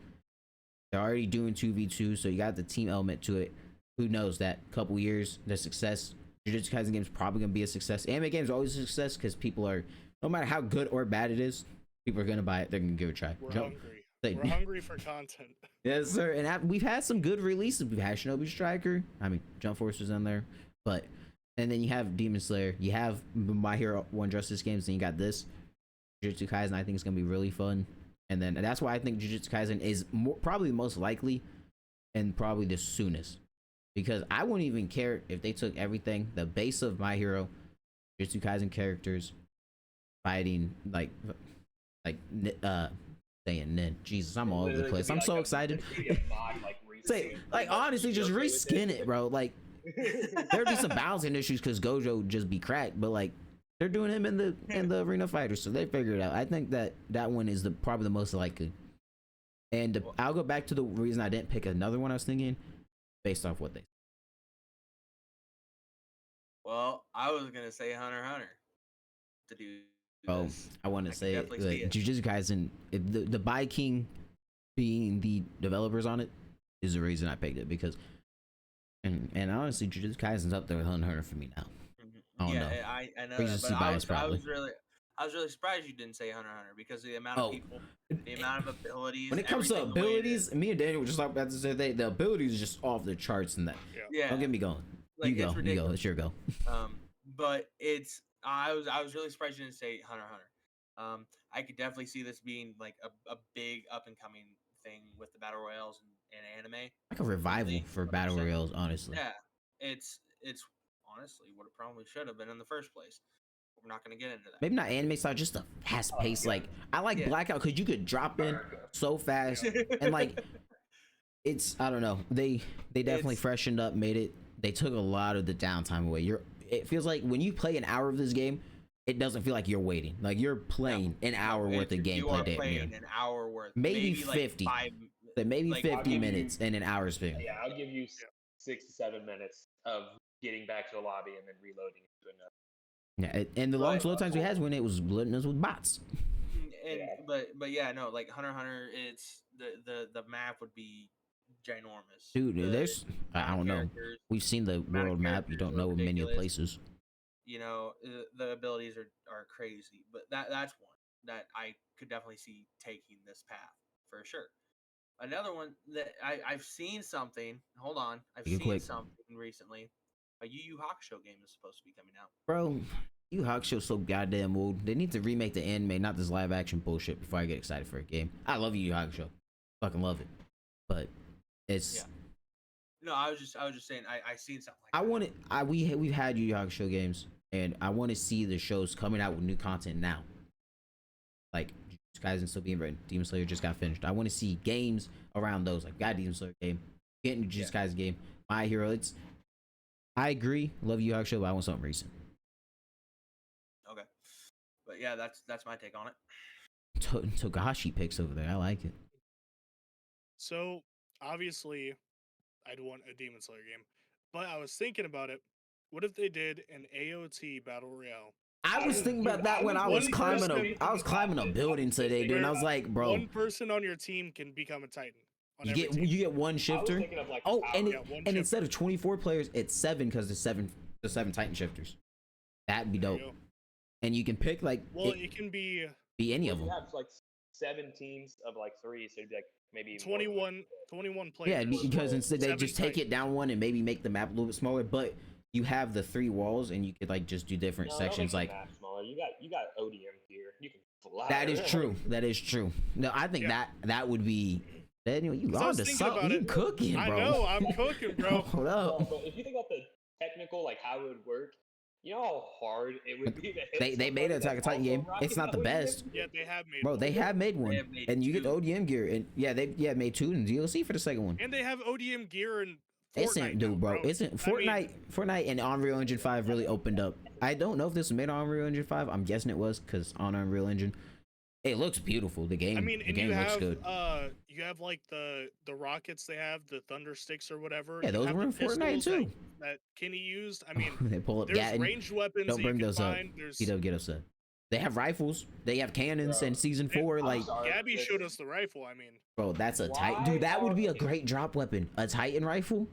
They're already doing 2v2, so you got the team element to it. Who knows that couple years, the success. Jujutsu Kaisen game is probably gonna be a success. Anime games are always a success because people are, no matter how good or bad it is, people are gonna buy it. They're gonna give it a try. We're hungry. We're hungry for content. Yes, sir. And we've had some good releases. We've had Shinobi Striker. I mean, Jump Force was in there, but and then you have Demon Slayer. You have My Hero One Justice games. And you got this Jujutsu Kaisen. I think it's gonna be really fun. And then that's why I think Jujutsu Kaisen is probably the most likely and probably the soonest. Because I wouldn't even care if they took everything, the base of My Hero, Jujutsu Kaisen characters, fighting, saying Nin. Jesus, I'm all over the place. I'm so excited. Say, honestly, just reskin it, bro. Like, there'd be some balancing issues because Gojo would just be cracked, but like, they're doing him in the arena fighter, so they figured it out. I think that one is probably the most likely. And I'll go back to the reason I didn't pick another one I was thinking, based off what they. Well, I was gonna say Hunter x Hunter to do. Oh, I want to say like Jujutsu Kaisen. The Viking being the developers on it is the reason I picked it because, and honestly, Jujutsu Kaisen's up there with Hunter x Hunter for me now. I don't know. I know that, but I was really surprised you didn't say Hunter x Hunter because of the amount of people, the amount of abilities. When it comes to abilities, me and Daniel were just talking about this the other day. The abilities are just off the charts in that. Yeah. Don't get me going. Like, you go. It's your go. But I was really surprised you didn't say Hunter x Hunter. I could definitely see this being like a big up and coming thing with the battle royales and anime. Like a revival for battle royales, honestly. Yeah, it's honestly what it probably should have been in the first place. We're not going to get into that. Maybe not anime style, just a fast pace. Like I like Blackout because you could drop in so fast and like it's I don't know. They definitely freshened up, made it. They took a lot of the downtime away. It feels like when you play an hour of this game, it doesn't feel like you're waiting. Like you're playing an hour worth of gameplay. You are playing an hour worth. Maybe 50. Like maybe 50 minutes and an hour's spent. Yeah, I'll give you 6 to 7 minutes of getting back to the lobby and then reloading to another. Yeah, and the long slow times we had when it was letting us with bots. And but yeah, no, like Hunter x Hunter, it's the map would be ginormous. Dude, there's I don't know. We've seen the world map. You don't know many places. You know, the abilities are crazy, but that's one that I could definitely see taking this path for sure. Another one that I've seen something. Hold on, I've seen something recently. A Yu Yu Hakusho game is supposed to be coming out. Bro, Yu Hakusho so goddamn old. They need to remake the anime, not this live action bullshit, before I get excited for a game. I love Yu Hakusho, fucking love it, but it's. Yeah. No, I was just saying I seen something like I that. want it. We've had Yu Yu Hakusho games, and I want to see the shows coming out with new content now. Like Jujutsu Kaisen still being written. Demon Slayer just got finished. I want to see games around those. Like got Demon Slayer game, getting Jujutsu Kaisen game. My Hero. It's. I agree. Love Yu Yu Hakusho, but I want something recent. Okay, but yeah, that's my take on it. Togashi picks over there. I like it. So obviously, I'd want a Demon Slayer game, but I was thinking about it. What if they did an AOT Battle Royale? I was thinking about that when I was climbing a building today, dude. And I was like, bro, one person on your team can become a Titan. you get one shifter. Like and instead of 24 players, it's 7 because the seven Titan shifters. That'd be dope. And you can pick like. Well, it can be any of them. You have like 7 teams of like 3, so it'd be like maybe 21 players. Yeah, because instead they just take it down one and maybe make the map a little bit smaller, but you have the 3 walls and you could like just do different sections. Like smaller. You got ODM gear. You can fly. That is true. That is true. No, I think that would be. Daniel, you on to something? You cooking, bro? I know, I'm cooking, bro. Hold up. But if you think about the technical, like how it would work, you know how hard it would be to hit. They made an Attack on Titan game. It's not the best. Yeah, they have made. Bro, they have made one, and you get the ODM gear, and they made 2 and DLC for the second one. And they have ODM gear and. Isn't dude, bro? Isn't Fortnite and Unreal Engine 5 really opened up? I don't know if this was made on Unreal Engine 5. I'm guessing it was because on Unreal Engine, it looks beautiful. The game, the game looks good. You have like the rockets they have, the thunder sticks or whatever. Yeah, those were in Fortnite too. That Kenny used. I mean, they pull up there's Gatton. ranged weapons. Don't bring those up. There's... He don't get upset. They have rifles. They have cannons. In season 4, like Gabby showed us the rifle. I mean, bro, that's a Titan. Dude, that would be a great drop weapon. A Titan rifle.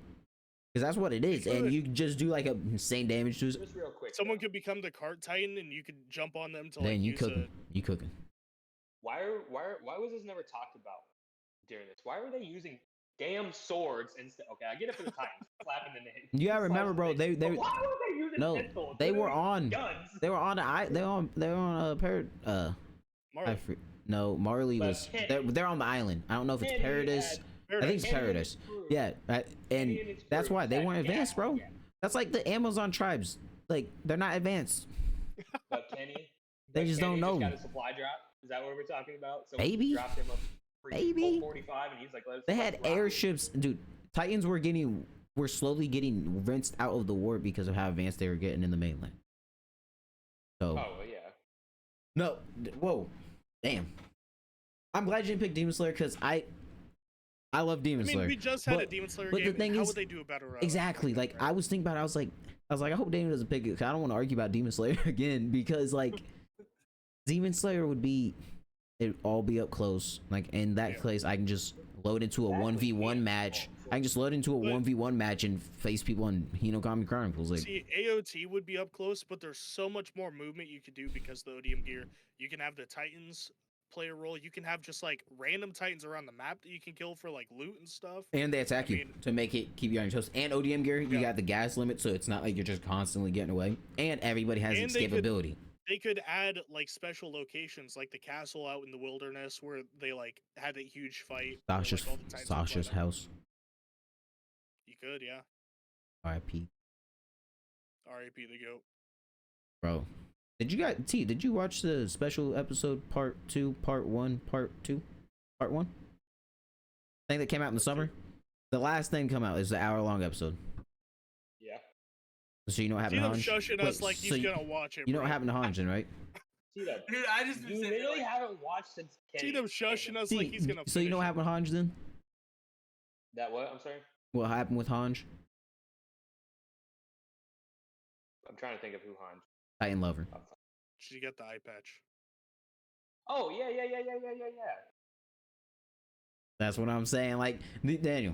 Because that's what it is, and you just do like a insane damage to it. Just real quick. Someone could become the cart Titan, and you could jump on them to like. Then you cooking. You cooking. Why was this never talked about during this? Why were they using damn swords instead? Okay, I get it for the Titans, slapping the name. You gotta remember, bro. They why were they using pistols? They were on. Guns. They were on. Marley. No, Marley was. They're on the island. I don't know if it's Paradise. I think it's Paradise. Yeah, and that's why they weren't advanced, bro. That's like the Amazon tribes. Like they're not advanced. But Kenny, they just don't know. Got a supply drop. Is that what we're talking about? So maybe. Dropped him a maybe. 45, and he's like, they had airships, dude. Titans were slowly getting rinsed out of the war because of how advanced they were getting in the mainland. So. Oh well, yeah. No. Whoa. Damn. I'm glad you didn't pick Demon Slayer because I love Demon Slayer. We just had a Demon Slayer game. The thing how is, would they do a Battle Royale? Exactly. Like I was thinking about it, I was like, I hope Daniel doesn't pick it because I don't want to argue about Demon Slayer again because like Demon Slayer it'd all be up close. Like in that place, I can just load into a 1v1 match. I can just load into a 1v1 match and face people in Hinokami Chronicles. Like, see, AOT would be up close, but there's so much more movement you could do because of the ODM gear. You can have the Titans play a role. You can have just like random Titans around the map that you can kill for like loot and stuff. And they attack you to make it keep you on your toes. And ODM gear, you got the gas limit, so it's not like you're just constantly getting away. And everybody has escapability. They could add like special locations, like the castle out in the wilderness where they like had a huge fight. Sasha's house. You could, yeah. R.I.P. R.I.P. the goat. Bro, did you watch the special episode part 1 thing that came out in the summer? The last thing come out is the hour-long episode. Yeah. So you know what happened to Hanj? Shushing us like he's gonna watch it. You know what happened to Hanj, then, right? Dude, I just you literally haven't watched since Kenny. See them shushing us like he's gonna. So you know what happened to Hanj then? That what? I'm sorry. What happened with Hanj? I'm trying to think of who Hanj. Titan Lover. She got the eye patch. Oh yeah. That's what I'm saying. Like Daniel,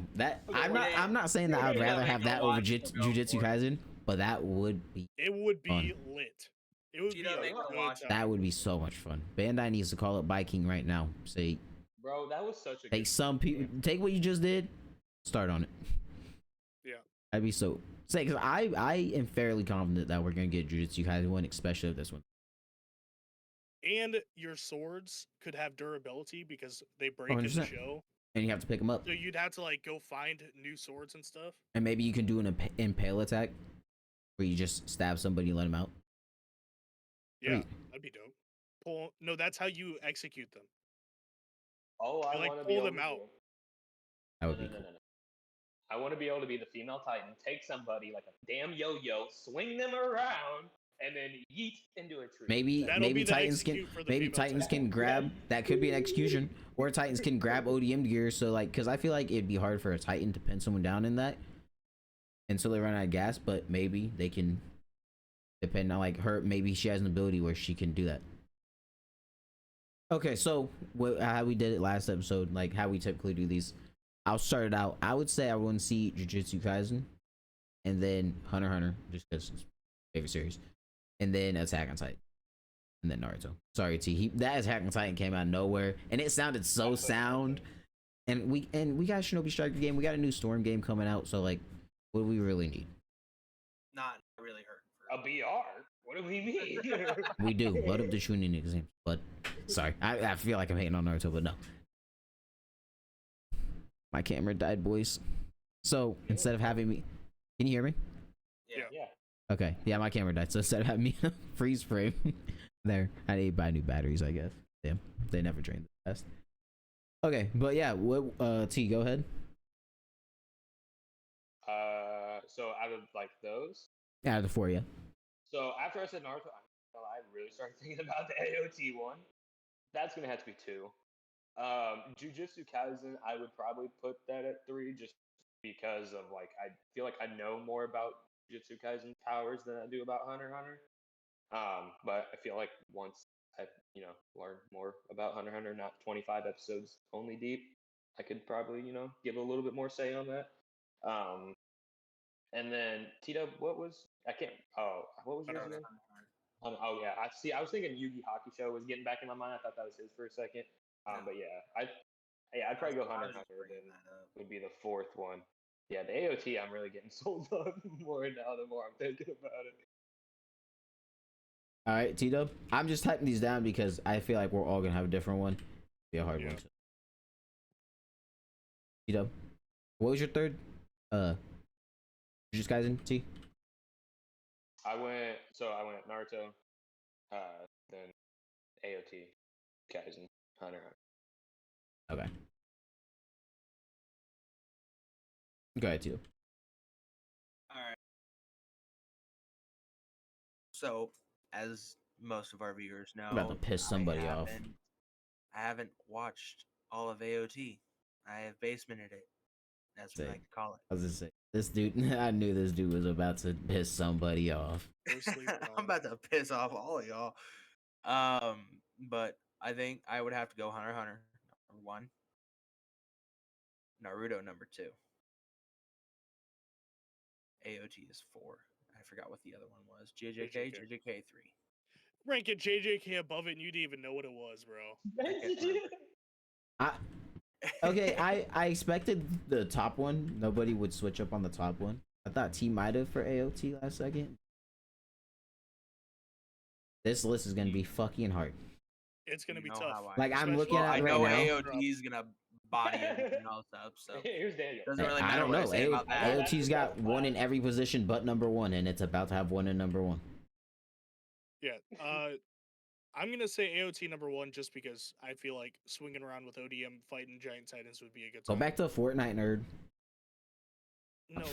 I'm not saying that I'd rather have that over Jujutsu Kaisen, but that would be. It would be fun. Lit. It would be a good time. That would be so much fun. Bandai needs to call up Biking right now. Say, bro, that was such a. Take some people. Take what you just did. Start on it. Yeah. That'd be so. Say, because I am fairly confident that we're gonna get Jujutsu Kaisen one, especially this one. And your swords could have durability because they break in the 100%. show. And you have to pick them up. So you'd have to like go find new swords and stuff. And maybe you can do an impale attack where you just stab somebody and let them out. Yeah, that'd be dope. No, that's how you execute them. Oh, I You, like, want to be pull able them to out. do. That would No, be no, cool. no, no. I want to be able to be the female Titan, take somebody like a damn yo-yo, swing them around, and then yeet into a tree. Maybe That'll maybe be the Titans can execute for the maybe female Titans Titan. can grab that could be an execution, or Titans can grab ODM gear. So like, because I feel like it'd be hard for a Titan to pin someone down in that until they run out of gas. But maybe they can, depend on like her. Maybe she has an ability where she can do that. Okay, so how we did it last episode, like how we typically do these. I'll start it out. I would say I want to see Jujutsu Kaisen, and then Hunter x Hunter, just because it's my favorite series, and then Attack on Titan, and then Naruto. Sorry, that Attack on Titan came out of nowhere, and it sounded so sound. And we got a Shinobi Striker game. We got a new Storm game coming out. So like, what do we really need? Not really hurting for A BR? What do we mean? We do. Load up the Chunin exam. But sorry, I feel like I'm hating on Naruto, but no. My camera died, boys. So instead of having me, can you hear me? Yeah. Okay, yeah, my camera died. So instead of having me freeze frame, there, I need to buy new batteries. I guess. Damn, they never drained the best. Okay, but yeah, what? T, go ahead. So out of like those, Out of the four, yeah. so after I said Naruto, I really started thinking about the AOT one. That's gonna have to be 2. Jujutsu Kaisen, I would probably put that at 3, just because of like I feel like I know more about Jujutsu Kaisen powers than I do about Hunter x Hunter. But I feel like once I learn more about Hunter x Hunter, not 25 episodes only deep, I could probably give a little bit more say on that. And then Tito, what was I can't what was yours again? Oh yeah, I see. I was thinking Yugi Hakusho was getting back in my mind. I thought that was his for a second. But yeah, I'd probably go Hunter x Hunter. Then would be the 4th one. Yeah, the AOT I'm really getting sold on more now the more I'm thinking about it. All right, T-Dub. I'm just typing these down because I feel like we're all gonna have a different one. Be a hard one. T-Dub, what was your third? Jujutsu Kaisen, T. I went Naruto, then AOT, Kaisen, Hunter x Hunter. Okay. Go ahead, T-Dub. All right. So, as most of our viewers know, I'm about to piss somebody off. I haven't watched all of AOT. I have basemented it, as we like to call it. I was gonna say, this dude. I knew this dude was about to piss somebody off. I'm about to piss off all of y'all. But I think I would have to go Hunter x Hunter number 1, Naruto number 2, AOT is 4. I forgot what the other one was. JJK 3. Rank it JJK above it, and you didn't even know what it was, bro. Okay, I expected the top one. Nobody would switch up on the top one. I thought T might have for AOT last second. This list is gonna be fucking hard. It's gonna be tough. Like I'm looking at I right know now. AOT is gonna body everything else up. So here's Daniel. Doesn't really I matter don't what know. I say about that. AOT's got one in every position but number 1, and it's about to have one in number 1. Yeah. I'm gonna say AOT number 1 just because I feel like swinging around with ODM fighting giant titans would be a good time. Go back to Fortnite, nerd. No,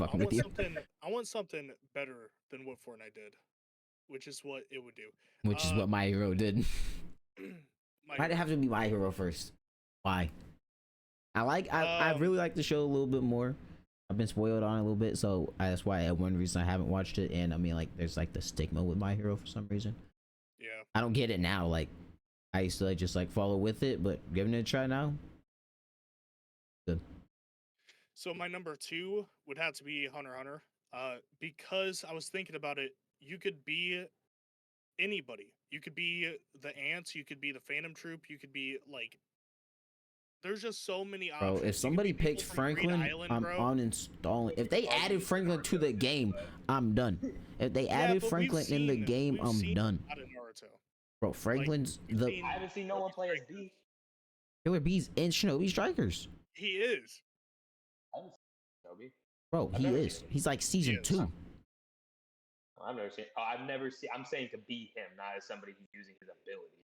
I want something better than what Fortnite did, which is what it would do. Which is what My Hero did. Why'd it have to be My Hero first? Why? I really like the show a little bit more. I've been spoiled on it a little bit, so that's why one reason I haven't watched it. And I mean, like, there's like the stigma with My Hero for some reason. Yeah. I don't get it now. Like, I used to like just like follow with it, but giving it a try now, good. So my number 2 would have to be Hunter x Hunter, because I was thinking about it. You could be anybody. You could be the ants. You could be the Phantom Troop. You could be like there's just so many Bro, options. if You can somebody be people picks from Greed Franklin, Island, I'm bro. uninstalling. If they I'll added use Franklin to the Naruto game, anyway. I'm done. If they Yeah, added but Franklin in the game, we've I'm seen done. a lot of Naruto. Bro, Franklin's we've the seen I haven't seen no one play as B. Killer Bees and Shinobi Strikers. he is. I haven't seen Shinobi. Bro, I've he never seen is. him. He's like He season is. 2. I've never seen. I've never seen. I'm saying to be him, not as somebody who's using his ability.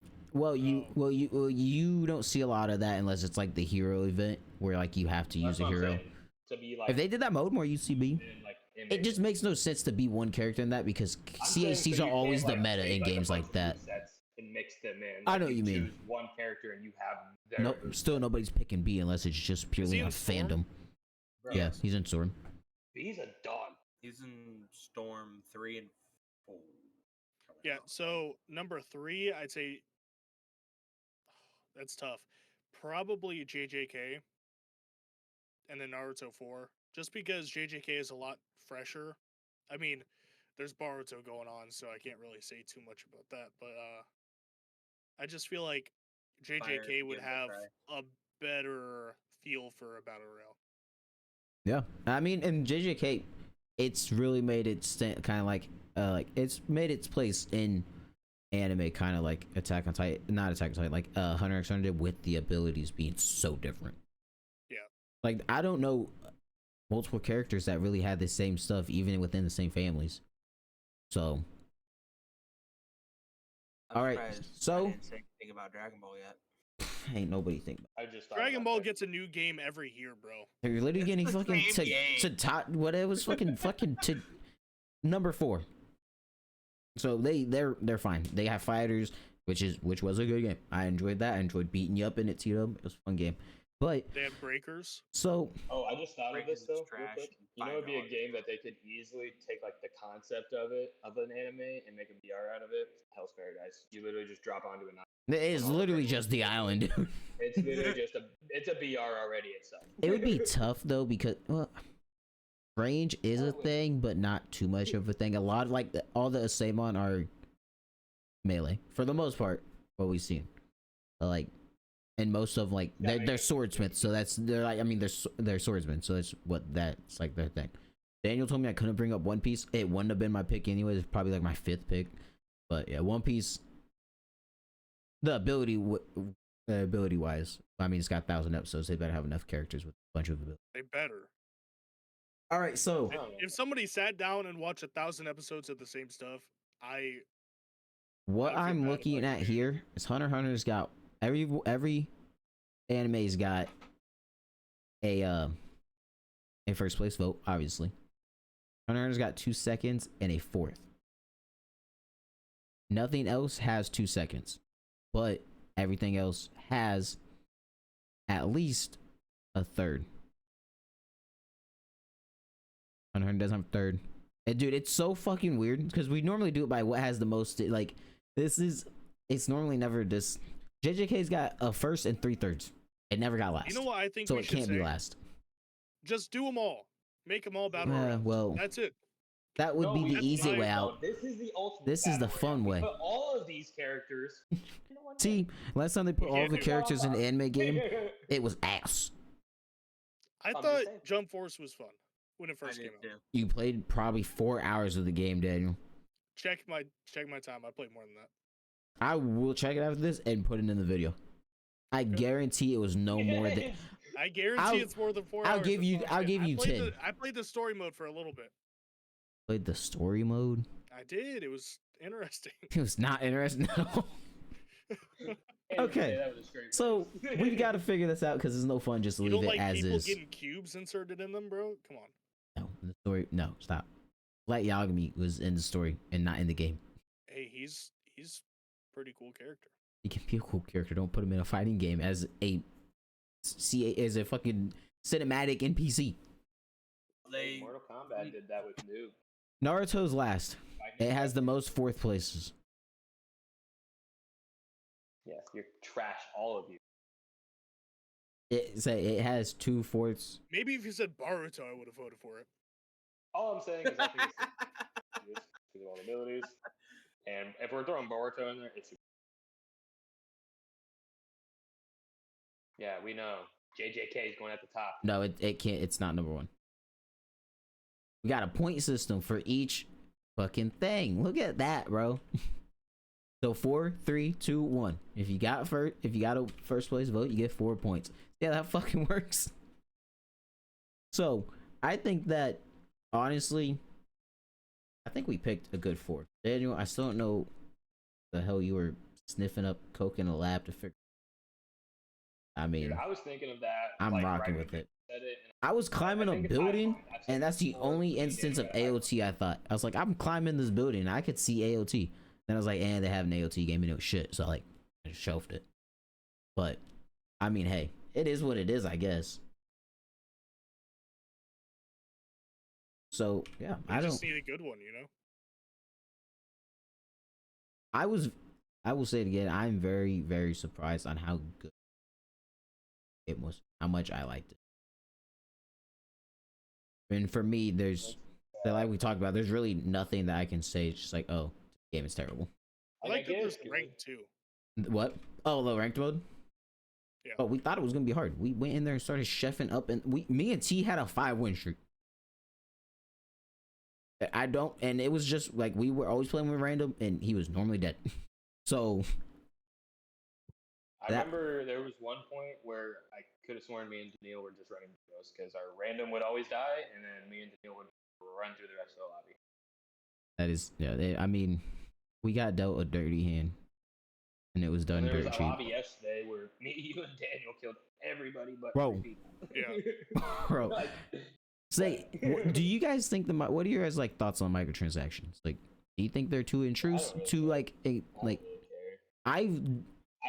You don't see a lot of that unless it's like the hero event where like you have to use That's a what I'm hero. saying. To be like, If they did that mode more UCB, in, like, it just makes no sense to be one character in that because I'm saying CHCs so are you always can't, the like, meta take, in like, a games bunch like of that. movesets and mix them in. I Like, know what you mean. Choose one character and you have their No, moveset. still nobody's picking B unless it's just purely he on in Storm? fandom. Bro, Yeah, he's in Storm. he's a dog. He's in Storm 3 and 4. Yeah. So number 3, I'd say that's tough. Probably JJK, and then Naruto 4, just because JJK is a lot fresher. I mean, there's Boruto going on, so I can't really say too much about that. But I just feel like JJK would give it a have try. a better feel for a battle royale. Yeah, I mean, in JJK, it's really made it kind of like it's made its place in anime, kind of like Attack on Titan, not Attack on Titan, like Hunter x Hunter did, with the abilities being so different. Yeah. Like I don't know multiple characters that really had the same stuff, even within the same families. So, I'm all right, surprised so I didn't say anything about Dragon Ball yet. ain't nobody think. I just thought Dragon about Ball that. gets a new game every year, bro. You're literally It's getting the fucking same game. to top what it was fucking to number 4. So they're fine. They have fighters, which was a good game. I enjoyed that. I enjoyed beating you up in it, Tito. It was a fun game. But They have breakers. so Oh, I just thought of Breakers this is though, real trash quick. and You know, it'd be a $5. game that they could easily take like the concept of an anime and make a VR out of it. Hell's Paradise. You literally just drop onto an island. it is literally just the island, dude. It's literally just it's a VR already itself. It would be tough though because range is a thing, but not too much of a thing. A lot of like all the Asaemon are melee for the most part. What we've seen, like, and most of like they're swordsmiths, so they're like, I mean they're swordsmen, so that's like their thing. Daniel told me I couldn't bring up One Piece. It wouldn't have been my pick anyways. It's probably like my 5th pick, but yeah, One Piece. The ability wise, I mean, it's got 1,000 episodes. They better have enough characters with a bunch of abilities. They better. All right, so If somebody sat down and watched 1,000 episodes of the same stuff, what I feel I'm bad looking about at you. here is Hunter x Hunter's got every anime's got a first place vote, obviously. Hunter x Hunter's got 2 seconds and a 4th. Nothing else has 2 seconds, but everything else has at least a 3rd. Hunter x Hunter doesn't have a 3rd. And dude, it's so fucking weird because we normally do it by what has the most. Like, it's normally never this. JJK's got a 1st and 3 thirds. It never got last. You know what I think so we it should can't say? be last. Just do them all. Make them all battle royales. Well, That's it. that would be the that's easy fine, way No, out. this is the ultimate. This is the battle fun royale. way. We put all of these characters. You know what? See, last time they put all can't the do characters in the anime game, I it was ass. I I'm just thought saying. Jump Force was fun when it I first did came out. too. You played probably 4 hours of the game, Daniel. Check my time. I played more than that. I will check it after this and put it in the video. I guarantee it was no more than. I guarantee it's more than 4 I'll hours. give you- That's I'll all I'm give saying. you 10. I played the story mode for a little bit. Played the story mode. I did. It was interesting. It was not interesting at all. Okay. That was a straight So face. we've got to figure this out because it's no fun just to You leave don't it like as people is. getting cubes inserted in them, bro? Come on. No, the story. No, stop. Light Yagami was in the story and not in the game. Hey, he's pretty cool character. He can be a cool character. Don't put him in a fighting game as a fucking cinematic NPC. They Mortal Kombat did that with Noob. Naruto's last. It has the most 4th places. Yes, you're trash, all of you. It has 2 fourths. Maybe if you said Boruto, I would have voted for it. All I'm saying is I think it's because of all the abilities. And if we're throwing Boruto in there, it's Yeah, we know. JJK is going at the top. No, it can't. It's not number one. We got a point system for each fucking thing. Look at that, bro. So 4, 3, 2, 1. If you got a first place vote, you get 4 points. Yeah, that fucking works. So I think that honestly, I think we picked a good 4. Daniel, I still don't know the hell you were sniffing up coke in a lab to figure. I mean, Dude, I was thinking of that. I'm like, rocking right with when it. you said it, and I was climbing a think it's building, icon. That's and like that's the 4 only for me, instance of Daniel, AOT I thought. I was like, I'm climbing this building, and I could see AOT. Then I was like, and they have an AOT game, and it was shit. So I just shelved it. But I mean, hey, it is what it is, I guess. So yeah, You I just don't. need a good one, you know. I will say it again. I'm very, very surprised on how good it was, how much I liked it. And for me, like we talked about, there's really nothing that I can say. It's just like, oh, the game is terrible. I like that there's ranked too. What? Oh, low ranked mode. Yeah. Oh, we thought it was gonna be hard. We went in there and started chefing up, and me and T had a 5-win streak. And it was just like we were always playing with random, and he was normally dead. So I remember there was one point where I could have sworn me and Daniil were just running duos because our random would always die, and then me and Daniil would run through the rest of the lobby. that is, yeah. I mean, we got dealt a dirty hand, and it was done And there was dirt a cheap. lobby yesterday where me, you, and Daniel killed everybody but Bro. 3 people. Yeah. Bro, Like, say, do you guys think what are your guys like thoughts on microtransactions? Like, do you think they're too intrusive? really Too like I don't really care.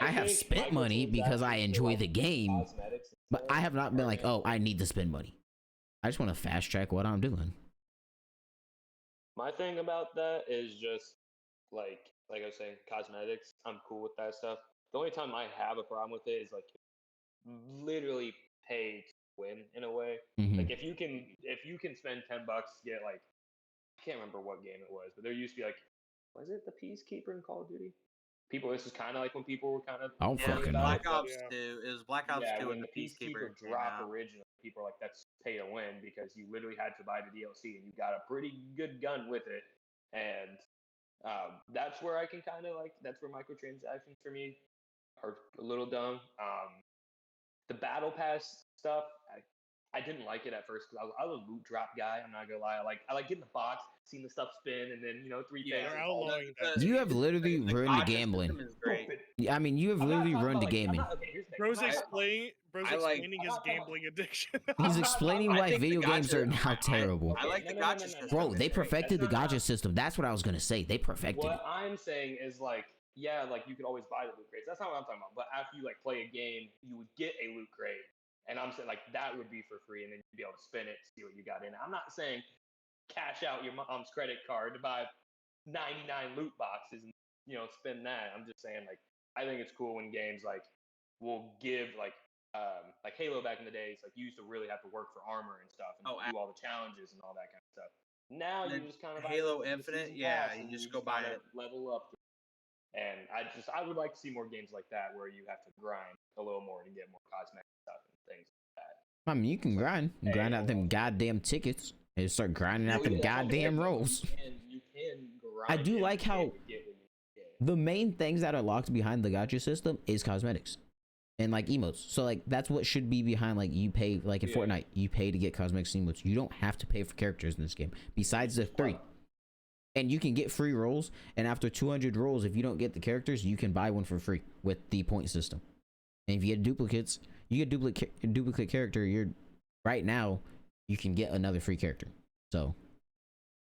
I have think spent money because I microtransactions enjoy for, the game, cosmetics and but stuff I have not been are like, oh, I need to spend money. I just want to fast track what I'm doing. My thing about that is just like I was saying, cosmetics. I'm cool with that stuff. The only time I have a problem with it is like literally pay to win in a way. Mhm. Like if you can spend $10 to get like I can't remember what game it was, but there used to be like was it the Peacekeeper in Call of Duty? This is kind of like when people were kind of I don't fucking know. Black it, Ops Yeah. 2. It was Black Ops 2 when and the the Peacekeeper came dropped out. originally, people are like, that's pay to win because you literally had to buy the DLC and you got a pretty good gun with it. And that's where I can kind of like, that's where microtransactions for me are a little dumb. The Battle Pass stuff, I didn't like it at first because I was a loot drop guy. I'm not gonna lie. I like getting the box, seeing the stuff spin, and then 3 Yeah, faces. They're outlawing that. You have literally ruined the gacha gambling. system is great. I mean, you have I'm not literally talking ruined the about, like, gaming. okay, here's the thing. Bro's I'm not- explaining I'm his not talking gambling addiction. He's I'm not explaining talking- why I think the video games gacha- are now terrible. I like the No, gacha system. Bro, they That's perfected the not- gacha system. That's what I was gonna say. They perfected What it. I'm saying is like, yeah, like you could always buy the loot crates. That's not what I'm talking about. But after you like play a game, you would get a loot crate, and I'm saying like that would be for free, and then you'd be able to spin it to see what you got in it. I'm not saying cash out your mom's credit card to buy 99 loot boxes and spend that. I'm just saying like I think it's cool when games like will give like Halo back in the days, like you used to really have to work for armor and stuff and do all the challenges and all that kind of stuff. Now you just kind of Halo buy the Infinite, season yeah, pass you and just go buy kinda it. level up. And I would like to see more games like that where you have to grind a little more to get more cosmetic stuff and things like that. I mean, you can grind. You grind out them goddamn tickets and start grinding out them goddamn rolls. You can grind. I do like how to get what you get. the main things that are locked behind the gacha system is cosmetics and like emotes. So like that's what should be behind. Like you pay, like in Fortnite, you pay to get cosmetics and emotes. You don't have to pay for characters in this game besides the 3. And you can get free rolls, and after 200 rolls, if you don't get the characters, you can buy one for free with the point system. And if you get duplicates, you get duplicate character. Right now, you can get another free character. So,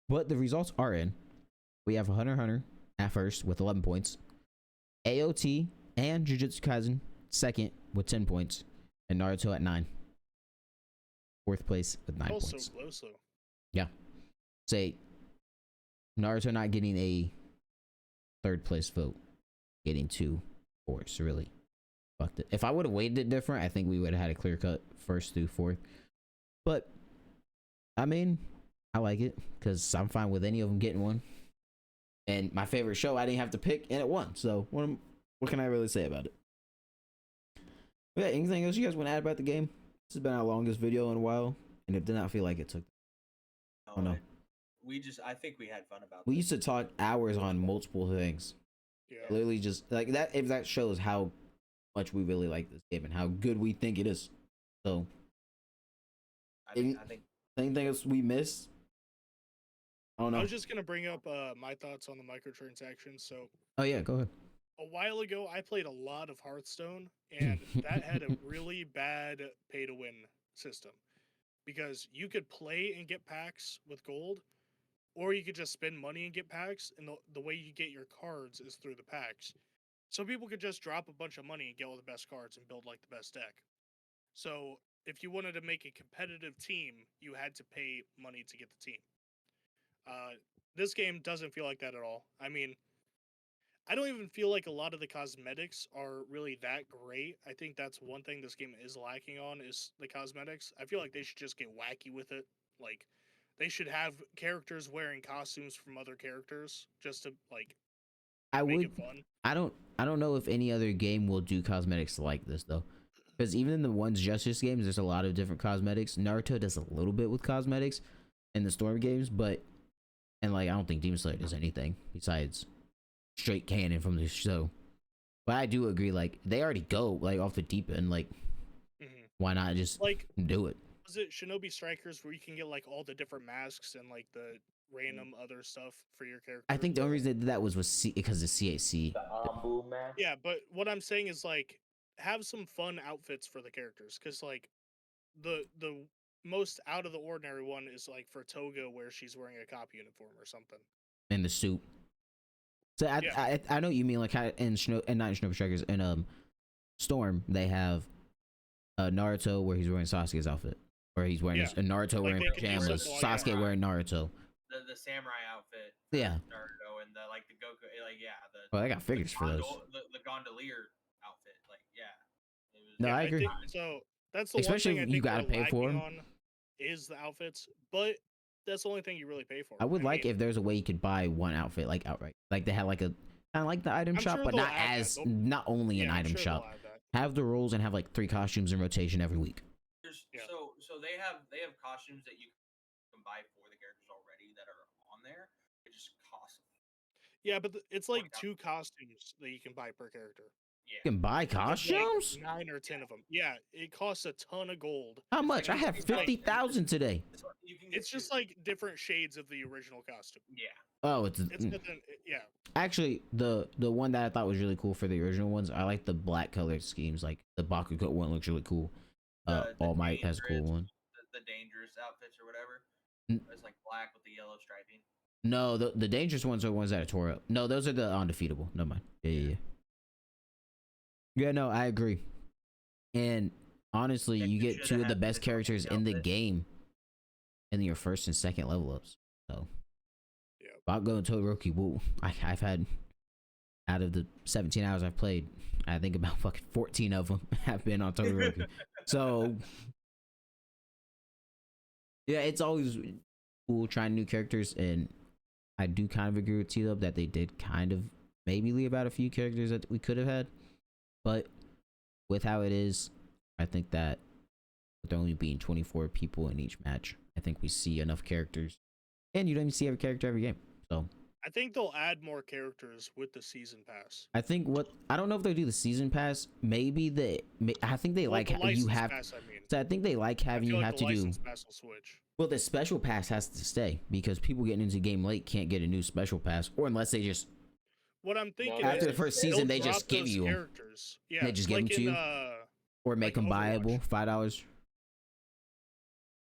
but the results are in. We have Hunter x Hunter at first with 11 points, AOT and Jujutsu Kaisen second with 10 points, and Naruto at 9. Fourth place with 9 Also points. close though. Yeah. Say Naruto not getting a third place vote, getting 2 fourths. Really fucked it. If I would have weighted it different, I think we would have had a clear cut first through fourth. But I mean, I like it because I'm fine with any of them getting one. And my favorite show, I didn't have to pick, and it won. So what can I really say about it? Yeah, anything else you guys want to add about the game? This has been our longest video in a while, and it did not feel like it took. Oh no. I think we had fun about We this. used to talk hours on multiple things. Yeah. Literally just like that. If that shows how much we really like this game and how good we think it is. So, I think anything else we missed? I don't know. I was just gonna bring up my thoughts on the microtransactions. So Oh yeah, go ahead. a while ago, I played a lot of Hearthstone, and that had a really bad pay to win system because you could play and get packs with gold, or you could just spend money and get packs, and the way you get your cards is through the packs. So people could just drop a bunch of money and get all the best cards and build like the best deck. So if you wanted to make a competitive team, you had to pay money to get the team. This game doesn't feel like that at all. I mean, I don't even feel like a lot of the cosmetics are really that great. I think that's one thing this game is lacking on is the cosmetics. I feel like they should just get wacky with it. Like they should have characters wearing costumes from other characters just to like make it fun. I don't know if any other game will do cosmetics like this though. Because even in the One's Justice games, there's a lot of different cosmetics. Naruto does a little bit with cosmetics in the Storm games, but and like I don't think Demon Slayer does anything besides straight canon from the show. But I do agree, like they already go like off the deep end. Like, why not just like do it? Was it Shinobi Strikers where you can get like all the different masks and like the random other stuff for your character? I think the only reason they did that was because of CAC. The Ambu man. Yeah, but what I'm saying is like have some fun outfits for the characters because like the most out of the ordinary one is like for Toga where she's wearing a cop uniform or something. In the suit. So I know what you mean, like how in Snow and not in Shinobi Strikers in Storm they have Naruto where he's wearing Sasuke's outfit, or he's wearing a Naruto Like, wearing they can do pajamas, something like Sasuke that. wearing Naruto. the samurai outfit. Yeah. Naruto and the Goku, like the. Well, I got figures for those. The gondolier outfit, like It was, No, I agree. think, so that's the Especially one if thing I you think gotta they're pay for lacking 'em. on is the outfits, but that's the only thing you really pay for. I would like if there's a way you could buy one outfit like outright, like they had like a kind of like the item I'm shop, sure but they'll not add that. as They'll- not only an I'm item sure they'll shop. add that. Have the roles and have like 3 costumes in rotation every week. Yeah. So they have costumes that you can buy for the characters already that are on there. It just costs. Yeah, but it's like $20. 2 costumes that you can buy per character. Yeah. You can buy There's, like, costumes? 9 or 10 of them. Yeah, it costs a ton of gold. How much? I like- have it's like- 50,000 today. You can get It's just like different shades of the original costume. yeah. Oh, it's It's nothing. Yeah, actually the one that I thought was really cool for the original ones. I like the black color schemes. Like the Bakugo one looks really cool. The All Might has a cool dangerous- one. The dangerous outfits or whatever. N- It's like black with the yellow striping. No, the dangerous ones are the ones that are tore up. No, those are the undefeatable. Never mind. Yeah. Yeah, no, I agree. And honestly, Yeah, you you get shoulda 2 of the had best the characters in the outfit. game in your first and second level ups. So, Yeah. Bakugo and Todoroki, woo. I've had out of the 17 hours I've played, I think about fucking 14 of them have been on Todoroki. So, yeah, it's always cool trying new characters, and I do kind of agree with T-Dub that they did kind of maybe leave out a few characters that we could have had, but with how it is, I think that with there only being 24 people in each match, I think we see enough characters, and you don't even see every character every game. So I think they'll add more characters with the season pass. I think I don't know if they do the season pass. Maybe I think they Well, like the you license have. pass, I mean. So I think they like I having feel you like have the to do. license pass will switch. Well, the special pass has to stay because people getting into the game late can't get a new special pass, or unless they just What I'm thinking After is the first season, they'll they just drop give those you 'em. characters. Yeah, They just give 'em like to you? or make like them Overwatch. buyable. $5.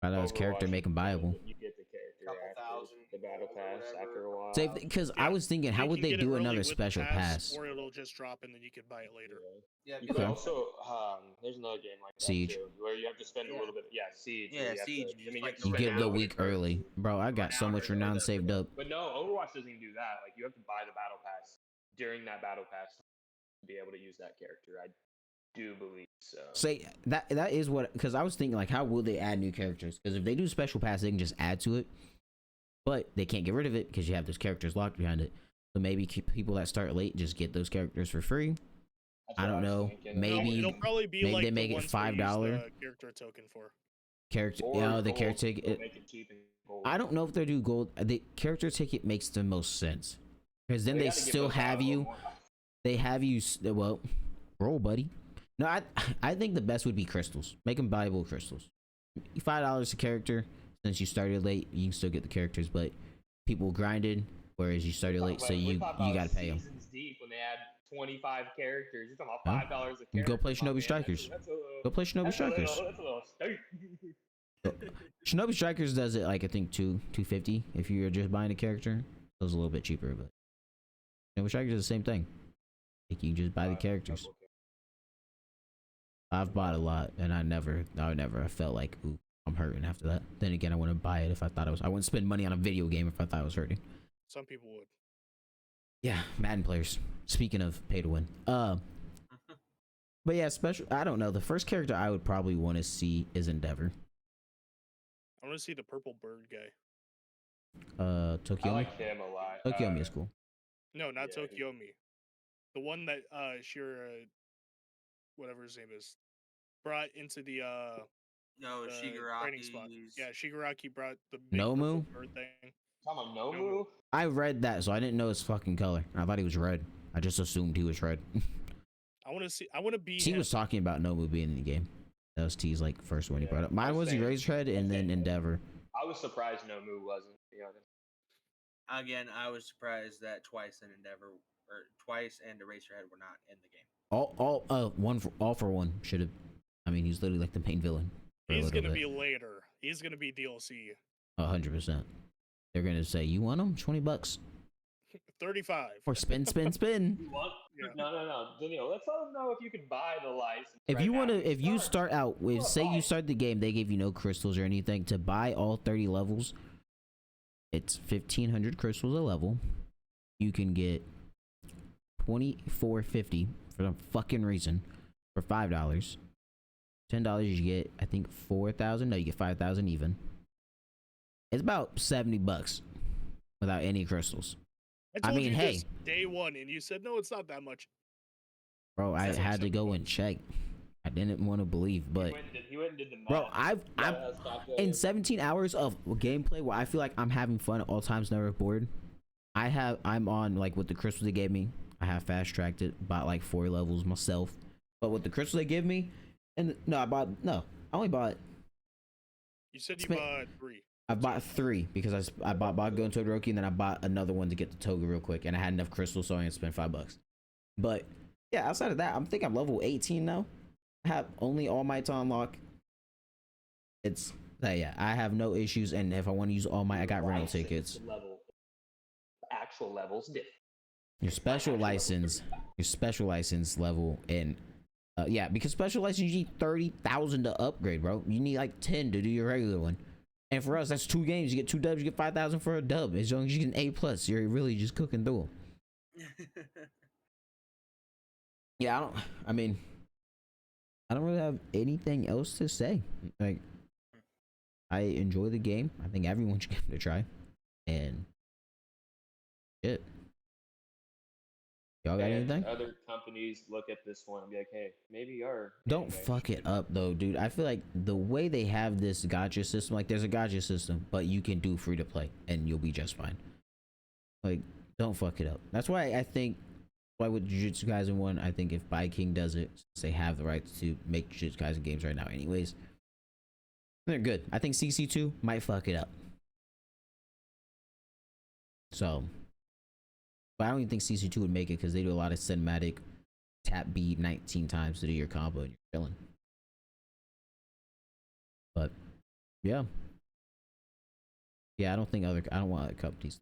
$5 character, Overwatch, make them buyable. You get the character Couple after thousand, the battle pass whatever. after a while. So because I Yeah, was thinking, how You would can they get it do early another with the special pass? or it'll just drop and then you can buy it later. Yeah. Yeah. You can Okay. also there's another game like that Siege. too, where you have to spend a little bit. Yeah, Siege. Yeah, where you have Siege, To, you I mean, just, like, have to You spend get an the hour week first. early, bro. I got so much renown saved up. But no, Overwatch doesn't do that. Like you have to buy the battle pass during that battle pass to be able to use that character. I do believe so. Say that is what, because I was thinking like, how will they add new characters? Because if they do special pass, they can just add to it, but they can't get rid of it because you have those characters locked behind it. So maybe people that start late just get those characters for free, That's I what don't was know. thinking. Maybe It'll probably be maybe like they make the it ones we use $5 the character token for. character. Or Yeah, the gold. character They'll ticket. make it cheap and gold. I don't know if they do gold. The character ticket makes the most sense because then they gotta give still those out have a little you. more. They have you. Well, roll, buddy. No, I think the best would be crystals. Make them valuable crystals. $5 a character. Since you started late, you can still get the characters, but people grinded, whereas you started late, so you gotta pay them. Seasons deep when they add 25 characters. You're talking Huh? about $5 a character. Go play my Shinobi man. Strikers. That's a little, Go play Shinobi Strikers. That's a little steep. Shinobi Strikers does it like I think $250 if you're just buying a character. It was a little bit cheaper, but Shinobi Strikers is the same thing. Like you can just buy the characters. I've bought a lot, and I would never have felt like, ooh, I'm hurting after that. Then again, I wouldn't buy it if I thought I wouldn't spend money on a video game if I thought I was hurting. Some people would. Yeah, Madden players. Speaking of pay to win. But yeah, I don't know. The first character I would probably want to see is Endeavor. I want to see the purple bird guy. Tokyomi. I like him a lot. Tokyomi is cool. No, not Yeah, Tokyomi. The one that whatever his name is, brought into the No, training spot. Shigaraki's. Yeah, Shigaraki brought the big Nomu? purple bird thing. Talking about Nomu? I read that, so I didn't know his fucking color. I thought he was red. I just assumed he was red. I want to see. I want to be. He him. was talking about Nomu being in the game. That was T's like first one he brought up. Mine was saying- Eraserhead and then Endeavor. I was surprised Nomu wasn't, to be honest. Again, I was surprised that Twice and Eraserhead were not in the game. All for one should have. I mean, he's literally like the main villain. He's gonna be later. He's gonna be DLC. 100%. They're gonna say, "You want him? $20." 35. Or spin. You want? Yeah. No. Daniel, let's let them know if you can buy the license. If right you now. want to, if you Start. start out with, say you start the game, they give you no crystals or anything to buy all 30 levels. It's 1,500 crystals a level. You can get 24.50 for some fucking reason for $5. $10 you get, I think 4,000. No, you get 5,000 even. It's about $70 without any crystals. I told mean, you hey. this day one, and you said no, it's not that much. Bro, I That's had to go $70. and check. I didn't want to believe, but He went and did the math. bro, I'm in 17 hours of gameplay where I feel like I'm having fun at all times, never bored. I'm on like with the crystals they gave me. I have fast tracked it, bought like 4 levels myself. But with the crystals they give me, I only bought. You said you Spent- bought 3. I bought 3 because I bought Bakugo and Todoroki, and then I bought another one to get the Toga real quick, and I had enough crystals, so I had to spend $5. But yeah, outside of that, I'm level 18 now. I have only All Might to unlock. It's yeah, I have no issues, and if I want to use All Might, I got rental tickets. Level. Actual levels different. Your special license level, and yeah, because special license you need 30,000 to upgrade, bro. You need like 10 to do your regular one. And for us, that's 2 games. You get 2 dubs, you get 5,000 for a dub. As long as you get an A+, you're really just cooking through them. Yeah, I don't really have anything else to say. Like, I enjoy the game. I think everyone should give it a try. And shit. Y'all got anything? Other companies look at this one and be like, hey, maybe our Don't fuck it up though, dude. I feel like the way they have this gacha system, like there's a gacha system, but you can do free to play and you'll be just fine. Like, don't fuck it up. That's why I think with Jujutsu Kaisen 1, I think if King does it, since they have the right to make Jujutsu Kaisen games right now anyways, they're good. I think CC2 might fuck it up. So, but I don't even think CC2 would make it because they do a lot of cinematic tap B 19 times to do your combo and you're chilling. But yeah, I don't want other companies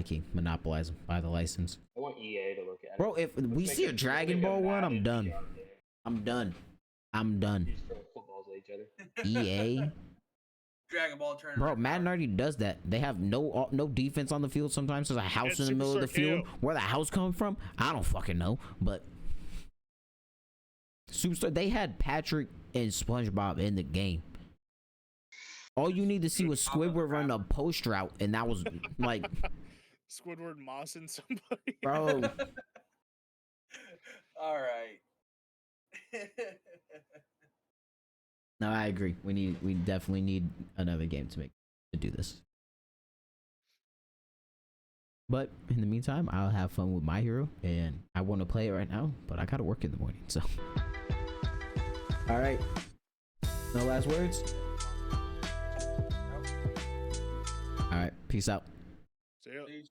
King monopolize them, buy the license. I want EA to look at it. Bro, if we see a Dragon Ball one, I'm done. I'm done. Just throw footballs at each other. EA. Dragon Ball tournament. Bro, Madden already does that. They have no defense on the field sometimes. There's a house in the middle of the field. Where the house come from, I don't fucking know. But Superstar, they had Patrick and SpongeBob in the game. All you need to see was Squidward run a post route, and that was like Squidward mossing somebody. bro. All right. No, I agree. We definitely need another game to do this. But in the meantime, I'll have fun with My Hero, and I want to play it right now, but I gotta work in the morning. So, all right. No last words. All right. Peace out. See ya. Peace.